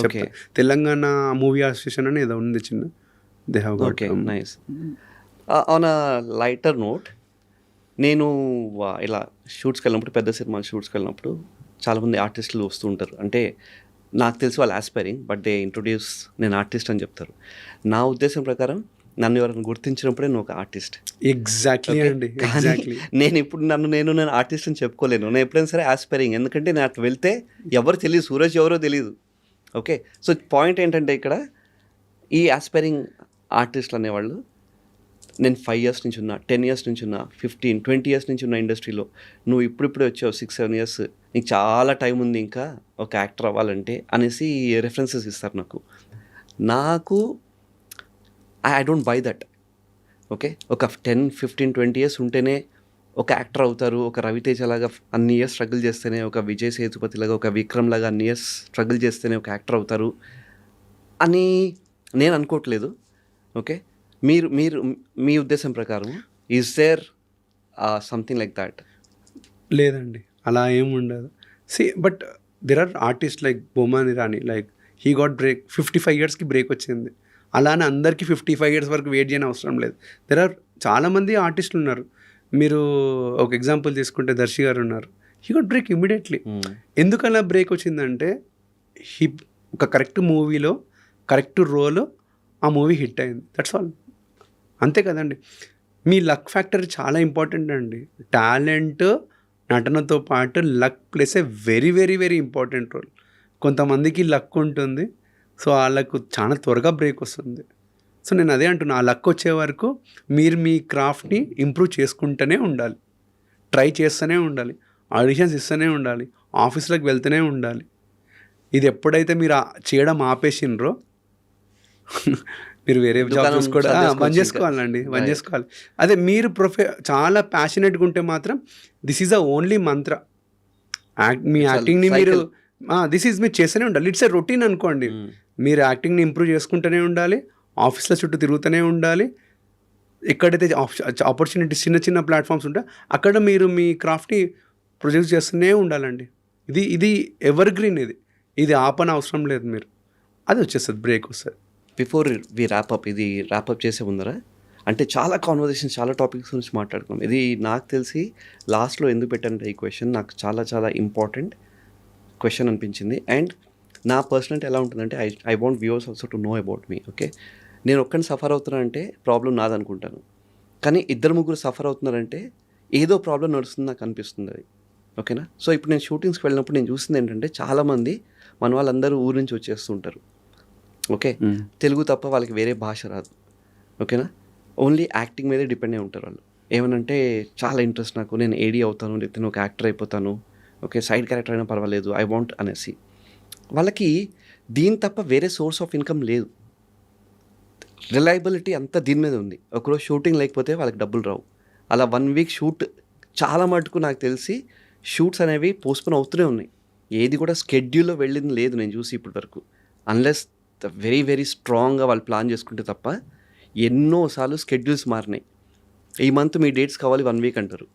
ఓకే, తెలంగాణ మూవీ అసోసియేషన్ అని ఏదో ఉంది చిన్న. They have okay, nice. On a lighter note, నేను ఇలా షూట్స్కి వెళ్ళినప్పుడు, పెద్ద సినిమా షూట్స్కి వెళ్ళినప్పుడు చాలామంది ఆర్టిస్టులు వస్తూ ఉంటారు. అంటే నాకు తెలిసి వాళ్ళు ఆస్పైరింగ్, బట్ దే ఇంట్రొడ్యూస్ నేను ఆర్టిస్ట్ అని చెప్తారు. నా ఉద్దేశం ప్రకారం నన్ను ఎవరైనా గుర్తించినప్పుడే నువ్వు ఒక ఆర్టిస్ట్. ఎగ్జాక్ట్లీ అండి, ఎగ్జాక్ట్లీ. నేను ఇప్పుడు నేను ఆర్టిస్ట్ అని చెప్పుకోలేను. నేను ఎప్పుడైనా సరే ఆస్పైరింగ్, ఎందుకంటే నేను అటు వెళ్తే ఎవరు తెలియదు, సూరజ్ ఎవరో తెలియదు. ఓకే, సో పాయింట్ ఏంటంటే ఇక్కడ ఈ ఆస్పైరింగ్ ఆర్టిస్టులు అనేవాళ్ళు, నేను 5 years నుంచి ఉన్నా, 10 years నుంచి ఉన్నా, 15, 20 years నుంచి ఉన్న ఇండస్ట్రీలో, నువ్వు ఇప్పుడిప్పుడే వచ్చావు 6-7 years, నీకు చాలా టైం ఉంది ఇంకా ఒక యాక్టర్ అవ్వాలంటే అనేసి రెఫరెన్సెస్ ఇస్తారు నాకు. I don't by that. Okay, ఒక 10, 15, 20 years ఉంటేనే ఒక యాక్టర్ అవుతారు. ఒక రవితేజ లాగా అన్ని ఇయర్స్ స్ట్రగుల్ చేస్తేనే, ఒక విజయ్ సేతుపతి లాగా, ఒక విక్రమ్ లాగా అన్ని ఇయర్స్ స్ట్రగుల్ చేస్తేనే ఒక యాక్టర్ అవుతారు అని నేను అనుకోవట్లేదు. ఓకే, మీరు మీ ఉద్దేశం ప్రకారం is there something like that? లేదండి, అలా ఏం ఉండదు. But there are artist like Boman Irani, like he got break 55 ఇయర్స్కి బ్రేక్ వచ్చింది. అలానే అందరికీ 55 ఇయర్స్ వరకు వెయిట్ చేయని అవసరం లేదు. దెర్ ఆర్ చాలామంది ఆర్టిస్టులు ఉన్నారు. మీరు ఒక ఎగ్జాంపుల్ తీసుకుంటే దర్శి గారు ఉన్నారు. He got break immediately. ఎందుకు అలా బ్రేక్ వచ్చిందంటే హీ ఒక కరెక్ట్ మూవీలో కరెక్ట్ రోల్, ఆ మూవీ హిట్ అయింది, దట్స్ ఆల్. అంతే కదండి. మీ లక్ ఫ్యాక్టర్ చాలా ఇంపార్టెంట్ అండి. టాలెంట్, నటనతో పాటు luck plays a very very very important role. కొంతమందికి లక్ ఉంటుంది, సో వాళ్ళకు చాలా త్వరగా బ్రేక్ వస్తుంది. సో నేను అదే అంటున్నా, ఆ లక్ వచ్చే వరకు మీరు మీ క్రాఫ్ట్ని ఇంప్రూవ్ చేసుకుంటూనే ఉండాలి, ట్రై చేస్తూనే ఉండాలి, ఆడిషన్స్ ఇస్తూనే ఉండాలి, ఆఫీస్లోకి వెళ్తూనే ఉండాలి. ఇది ఎప్పుడైతే మీరు చేయడం ఆపేసినరో మీరు వేరే జాబ్ చూసుకోవడం బంద్ చేసుకోవాలండి, బంద్ చేసుకోవాలి. అదే మీరు చాలా ప్యాషనెట్గా ఉంటే మాత్రం దిస్ ఈజ్ ద ఓన్లీ మంత్ర. మీ యాక్టింగ్ని మీరు మీరు చేస్తూనే ఉండాలి. ఇట్స్ ఎ రొటీన్ అనుకోండి. మీరు యాక్టింగ్ని ఇంప్రూవ్ చేసుకుంటూనే ఉండాలి, ఆఫీస్ల చుట్టూ తిరుగుతూనే ఉండాలి. ఎక్కడైతే ఆపర్చునిటీస్ చిన్న చిన్న ప్లాట్ఫామ్స్ ఉంటాయి అక్కడ మీరు మీ క్రాఫ్ట్ని ప్రొజెక్ట్ చేస్తూనే ఉండాలండి. ఇది ఎవర్ గ్రీన్. ఇది ఆపన అవసరం లేదు. మీరు అది వచ్చేస్తుంది, బ్రేక్ వస్తుంది. బిఫోర్ వి ర్యాపప్, ఇది ర్యాపప్ చేసే ముందరా అంటే చాలా కాన్వర్జేషన్స్, చాలా టాపిక్స్ గురించి మాట్లాడుకున్నాం. ఇది నాకు తెలిసి లాస్ట్లో ఎందుకు పెట్టానంటే ఈ క్వశ్చన్ నాకు చాలా చాలా ఇంపార్టెంట్ క్వశ్చన్ అనిపించింది. అండ్ నా పర్సనాలిటీ ఎలా ఉంటుందంటే I want viewers also to know about me. Okay, నేను ఒక్కడిని సఫర్ అవుతున్నానంటే ప్రాబ్లం నాదనుకుంటాను, కానీ ఇద్దరు ముగ్గురు సఫర్ అవుతున్నారంటే ఏదో ప్రాబ్లం నడుస్తుంది నాకు అనిపిస్తుంది అది. ఓకేనా? సో ఇప్పుడు నేను షూటింగ్స్కి వెళ్ళినప్పుడు నేను చూసింది ఏంటంటే చాలామంది మన వాళ్ళందరూ ఊరు నుంచి వచ్చేస్తుంటారు. ఓకే, తెలుగు తప్ప వాళ్ళకి వేరే భాష రాదు. ఓకేనా? ఓన్లీ యాక్టింగ్ మీదే డిపెండ్ అయి ఉంటారు వాళ్ళు. ఏమనంటే చాలా ఇంట్రెస్ట్ నాకు, నేను ఏడీ అవుతాను, లేకపోతే నేను ఒక యాక్టర్ అయిపోతాను, ఓకే సైడ్ క్యారెక్టర్ అయినా పర్వాలేదు, ఐ వాంట్ అనేసి. వాళ్ళకి దీని తప్ప వేరే సోర్స్ ఆఫ్ ఇన్కమ్ లేదు. రిలయబిలిటీ అంతా దీని మీద ఉంది. ఒకరోజు షూటింగ్ లేకపోతే వాళ్ళకి డబ్బులు రావు. అలా 1 వీక్ షూట్ చాలా మటుకు నాకు తెలిసి షూట్స్ అనేవి పోస్ట్పోన్ అవుతూనే ఉన్నాయి. ఏది కూడా స్కెడ్యూల్లో వెళ్ళింది లేదు నేను చూసి ఇప్పటి వరకు. అన్లెస్ వెరీ వెరీ స్ట్రాంగ్గా వాళ్ళు ప్లాన్ చేసుకుంటే తప్ప ఎన్నోసార్లు స్కెడ్యూల్స్ మారినాయి. ఈ మంత్ మీ డేట్స్ కావాలి 1 వీక్ అంటారు.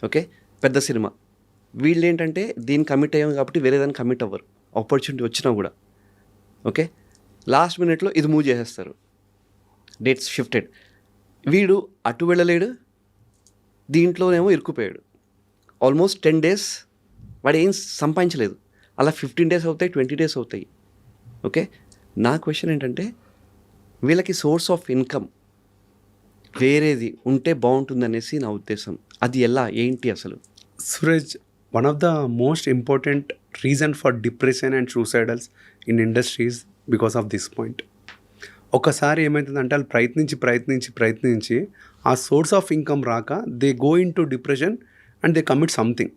ఓకే, పెద్ద సినిమా. వీళ్ళు ఏంటంటే దీన్ని కమిట్ అయ్యాం కాబట్టి వేరే దాన్ని కమిట్ అవ్వరు, ఆపర్చునిటీ వచ్చినా కూడా. ఓకే, లాస్ట్ మినిట్లో ఇది మూవ్ చేసేస్తారు, డేట్స్ షిఫ్టెడ్. వీడు అటు వెళ్ళలేడు, దీంట్లోనేమో ఇరుక్కుపోయాడు. ఆల్మోస్ట్ 10 days వాడు ఏం సంపాదించలేదు. అలా 15 days అవుతాయి, 20 days అవుతాయి. ఓకే, నా క్వశ్చన్ ఏంటంటే వీళ్ళకి సోర్స్ ఆఫ్ ఇన్కమ్ వేరేది ఉంటే బాగుంటుంది అనేసి నా ఉద్దేశం. అది ఎలా, ఏంటి అసలు? Suraj, one of the most important reason for depression and suicidals in industries because of this point. ఒకసారి ఏమవుతుందంటే వాళ్ళు ప్రయత్నించి ఆ సోర్స్ ఆఫ్ ఇన్కమ్ రాక they go in to depression and they commit something,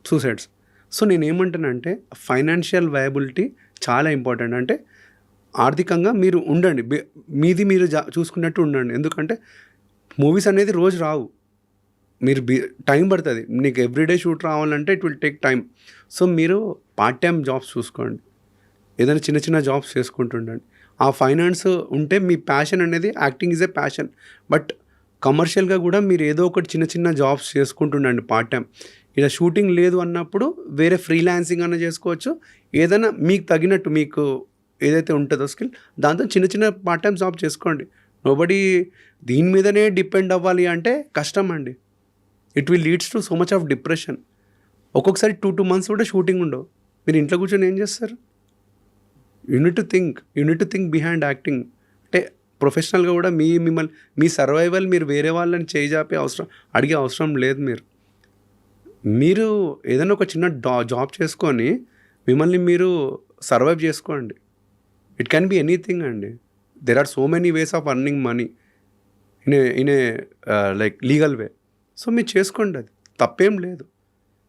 suicides. So నేను ఏమంటానంటే ఫైనాన్షియల్ వయబిలిటీ చాలా important. అంటే ఆర్థికంగా మీరు ఉండండి, మీది మీరు చూసుకున్నట్టు ఉండండి. ఎందుకంటే మూవీస్ అనేది రోజు రావు, మీరు టైం పడుతుంది. నీకు ఎవ్రీడే షూట్ రావాలంటే it will take time. So మీరు పార్ట్ టైం జాబ్స్ చూసుకోండి, ఏదైనా చిన్న చిన్న జాబ్స్ చేసుకుంటుండండి. ఆ ఫైనాన్స్ ఉంటే మీ ప్యాషన్ అనేది, acting is a passion, but కమర్షియల్గా కూడా మీరు ఏదో ఒకటి చిన్న చిన్న జాబ్స్ చేసుకుంటుండండి పార్ట్ టైం. ఇలా షూటింగ్ లేదు అన్నప్పుడు వేరే ఫ్రీలాన్సింగ్ అన్న చేసుకోవచ్చు. ఏదైనా మీకు తగినట్టు మీకు ఏదైతే ఉంటుందో స్కిల్, దాంతో చిన్న చిన్న పార్ట్ టైం జాబ్ చేసుకోండి. నోబడీ దీని మీదనే డిపెండ్ అవ్వాలి అంటే కష్టం అండి. It will leads to so much of depression. ఒక్కొక్కసారి 2 months కూడా షూటింగ్ ఉండవు. మీరు ఇంట్లో కూర్చొని ఏం చేస్తారు? You need to think behind acting. అంటే ప్రొఫెషనల్గా కూడా మిమ్మల్ని మీ సర్వైవల్ మీరు వేరే వాళ్ళని చేజాపే అడిగే అవసరం లేదు. మీరు ఏదైనా ఒక చిన్న జాబ్ చేసుకొని మిమ్మల్ని మీరు సర్వైవ్ చేసుకోండి. ఇట్ క్యాన్ బి ఎనీథింగ్ అండి. There are so many ways of earning money in a like legal way. So మీరు చేసుకోండి, అది తప్పేం లేదు.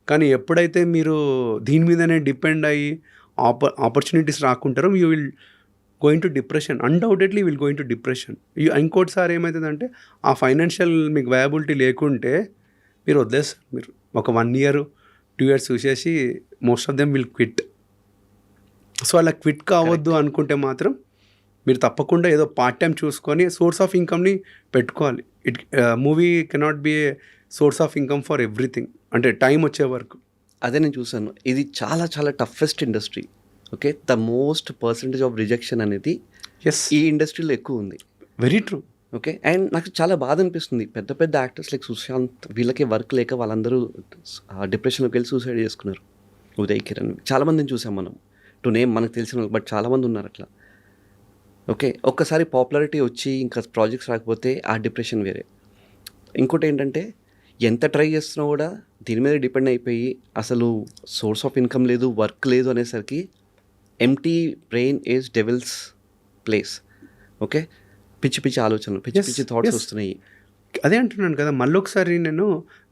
కానీ ఎప్పుడైతే మీరు దీని మీదనే డిపెండ్ అయ్యి ఆపర్చునిటీస్ రాకుంటారో you will going to depression. Undoubtedly will going to depression. ఇంకోటిసారి ఏమవుతుందంటే ఆ ఫైనాన్షియల్ మీకు వయబిలిటీ లేకుంటే మీరు వదిలేస్తారు. మీరు ఒక 1 year 2 years చూసేసి most of them will quit. So అలా క్విట్ కావద్దు అనుకుంటే మాత్రం మీరు తప్పకుండా ఏదో పార్ట్ టైం చూసుకొని సోర్స్ ఆఫ్ ఇన్కమ్ని పెట్టుకోవాలి. Movie cannot be A source of income for everything, అంటే టైం వచ్చే వరకు. అదే నేను చూసాను, ఇది చాలా చాలా toughest industry. Okay, the most percentage of rejection అనేది ఎస్, ఈ ఇండస్ట్రీలో ఎక్కువ ఉంది. Very true. ఓకే, అండ్ నాకు చాలా బాధ అనిపిస్తుంది, పెద్ద పెద్ద యాక్టర్స్ లైక్ సుశాంత్, వీళ్ళకి వర్క్ లేక వాళ్ళందరూ డిప్రెషన్లోకి వెళ్ళి సూసైడ్ చేసుకున్నారు. ఉదయ్ కిరణ్, చాలామందిని చూసాం మనం, టు నేమ్ మనకు తెలిసిన వాళ్ళు, బట్ చాలామంది ఉన్నారు అట్లా. ఓకే, ఒక్కసారి పాపులారిటీ వచ్చి ఇంకా ప్రాజెక్ట్స్ రాకపోతే ఆ డిప్రెషన్ వేరే. ఇంకోటి ఏంటంటే, ఎంత ట్రై చేస్తున్నా కూడా దీని మీద డిపెండ్ అయిపోయి అసలు సోర్స్ ఆఫ్ ఇన్కమ్ లేదు, వర్క్ లేదు అనేసరికి empty brain is devils place. Okay, పిచ్చి పిచ్చి ఆలోచనలు, పిచ్చి పిచ్చి థాట్స్ వస్తున్నాయి. అదే అంటున్నాను కదా, మళ్ళీ ఒకసారి నేను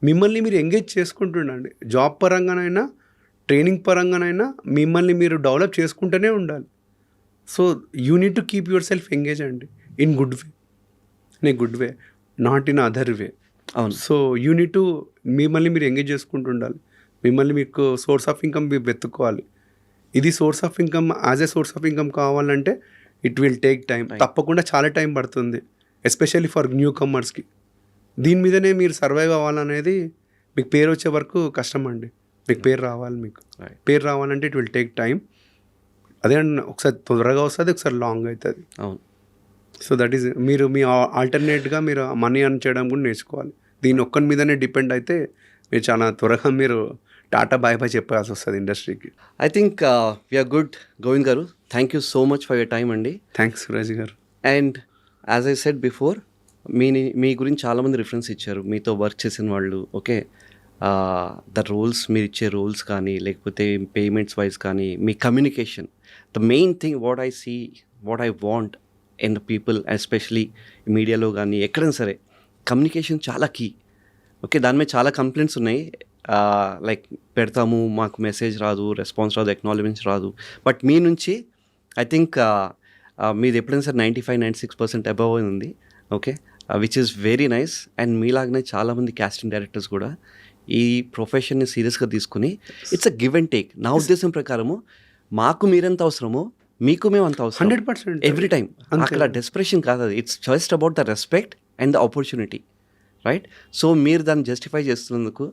మిమ్మల్ని మీరు ఎంగేజ్ చేసుకుంటుండండి. జాబ్ పరంగానైనా ట్రైనింగ్ పరంగానైనా మిమ్మల్ని మీరు డెవలప్ చేసుకుంటూనే ఉండాలి. So you need to keep yourself engage అండి, in good way, in a good way, not in other way. అవును. సో యూ నీడ్ టు మిమ్మల్ని మీరు ఎంగేజ్ చేసుకుంటూ ఉండాలి. మిమ్మల్ని మీకు సోర్స్ ఆఫ్ ఇన్కమ్ మీరు వెతుక్కోవాలి. ఇది source of income, as a source of income కావాలంటే ఇట్ విల్ టేక్ టైం. తప్పకుండా చాలా టైం పడుతుంది, ఎస్పెషల్లీ ఫర్ న్యూ కమర్స్కి. దీని మీదనే మీరు సర్వైవ్ అవ్వాలనేది, మీకు పేరు వచ్చే వరకు కష్టం అండి. మీకు పేరు రావాలి, మీకు పేరు రావాలంటే ఇట్ విల్ టేక్ టైం. అదే ఒకసారి తొందరగా వస్తుంది, ఒకసారి లాంగ్ అవుతుంది. అవును. సో దట్ ఈస్, మీరు మీ ఆల్టర్నేట్గా మీరు మనీ అర్న్ చేయడం కూడా నేర్చుకోవాలి. దీని ఒక్కరి మీదనే డిపెండ్ అయితే మీరు చాలా త్వరగా మీరు టాటా బాయ్ బాయ్ చెప్పాల్సి వస్తుంది ఇండస్ట్రీకి. I think we're good. Govind garu, thank you so much for your time అండి. Thanks Suraj garu. And as I said before, మీ గురించి చాలామంది రిఫరెన్స్ ఇచ్చారు, మీతో వర్క్ చేసిన వాళ్ళు. ఓకే, ద రోల్స్, మీరు ఇచ్చే రోల్స్ కానీ, లేకపోతే పేమెంట్స్ వైజ్ కానీ, మీ communication, the main thing what I see, what I want in the people, especially మీడియాలో కానీ ఎక్కడైనా సరే, కమ్యూనికేషన్ చాలా కీ. ఓకే, దాని మీద చాలా కంప్లైంట్స్ ఉన్నాయి, లైక్ పెడతాము, మాకు మెసేజ్ రాదు, రెస్పాన్స్ రాదు, ఎక్నాలజ్మెంట్స్ రాదు. బట్ మీ నుంచి ఐ థింక్ మీది ఎప్పుడైనా సరే 95-96% అబవ్ ఉంది. Okay, which is very nice. And మీలాగనే చాలామంది కాస్టింగ్ డైరెక్టర్స్ కూడా ఈ ప్రొఫెషన్ని సీరియస్గా తీసుకుని, it's a give and take. నా ఉద్దేశం ప్రకారము, మాకు మీరెంత అవసరమో మీకు మేము అంత అవసరం, 100% ఎవ్రీ టైం. అక్కడ డెస్పరేషన్ కాదు అది, it's just about the respect and the opportunity, right? So మీరు దాన్ని జస్టిఫై చేస్తున్నందుకు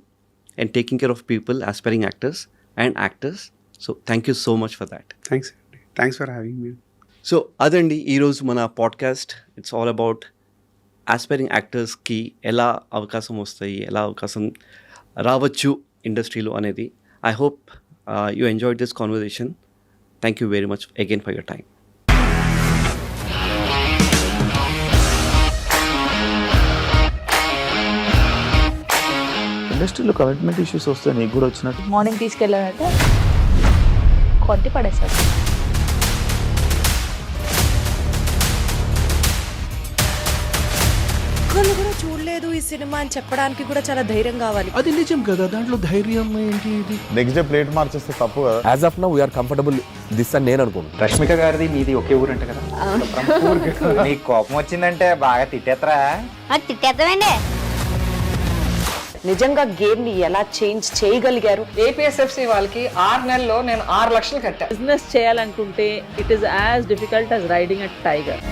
and taking care of people, aspiring actors and actors, so thank you so much for that. Thanks అండి, thanks for having me. So అదండి ఈరోజు మన podcast. It's all about aspiring యాక్టర్స్కి ఎలా అవకాశం వస్తాయి, ఎలా అవకాశం రావచ్చు ఇండస్ట్రీలో అనేది. I hope you enjoyed this conversation. Thank you very much again for your time. ఇండస్ట్రీలో కమిట్మెంట్ ఇష్యూస్ వస్తే నీకు కూడా వచ్చినట్టు మార్నింగ్ తీసుకెళ్ళాడంటే కొట్టి పడేశాడు. ఒక్కళ్ళు కూడా చూడలేదు ఈ సినిమా అని చెప్పడానికి కూడా చాలా ధైర్యం కావాలి. అది నిజం కదా, దాంట్లో ధైర్యం ఏంటి? ఇది నెక్స్ట్ డే ప్లేట్ మార్చేస్తే తప్పు కదా. As of now we're comfortable this అని నేను అనుకుంటున్నాను. రష్మిక గారిది మీది ఒకే ఊరంట కదా. నీకు కోపం వచ్చిందంటే బాగా తిట్టేత్తరా? తిట్టేద్దామండి. నిజంగా గేమ్ ని ఎలా చేంజ్ చేయగలిగారు? ఏపీఎస్ఎఫ్సి వాళ్ళకి 6 నెలల్లో నేను 6 లక్షలు కట్టా. బిజినెస్ చేయాలనుకుంటే it is as difficult as riding a tiger.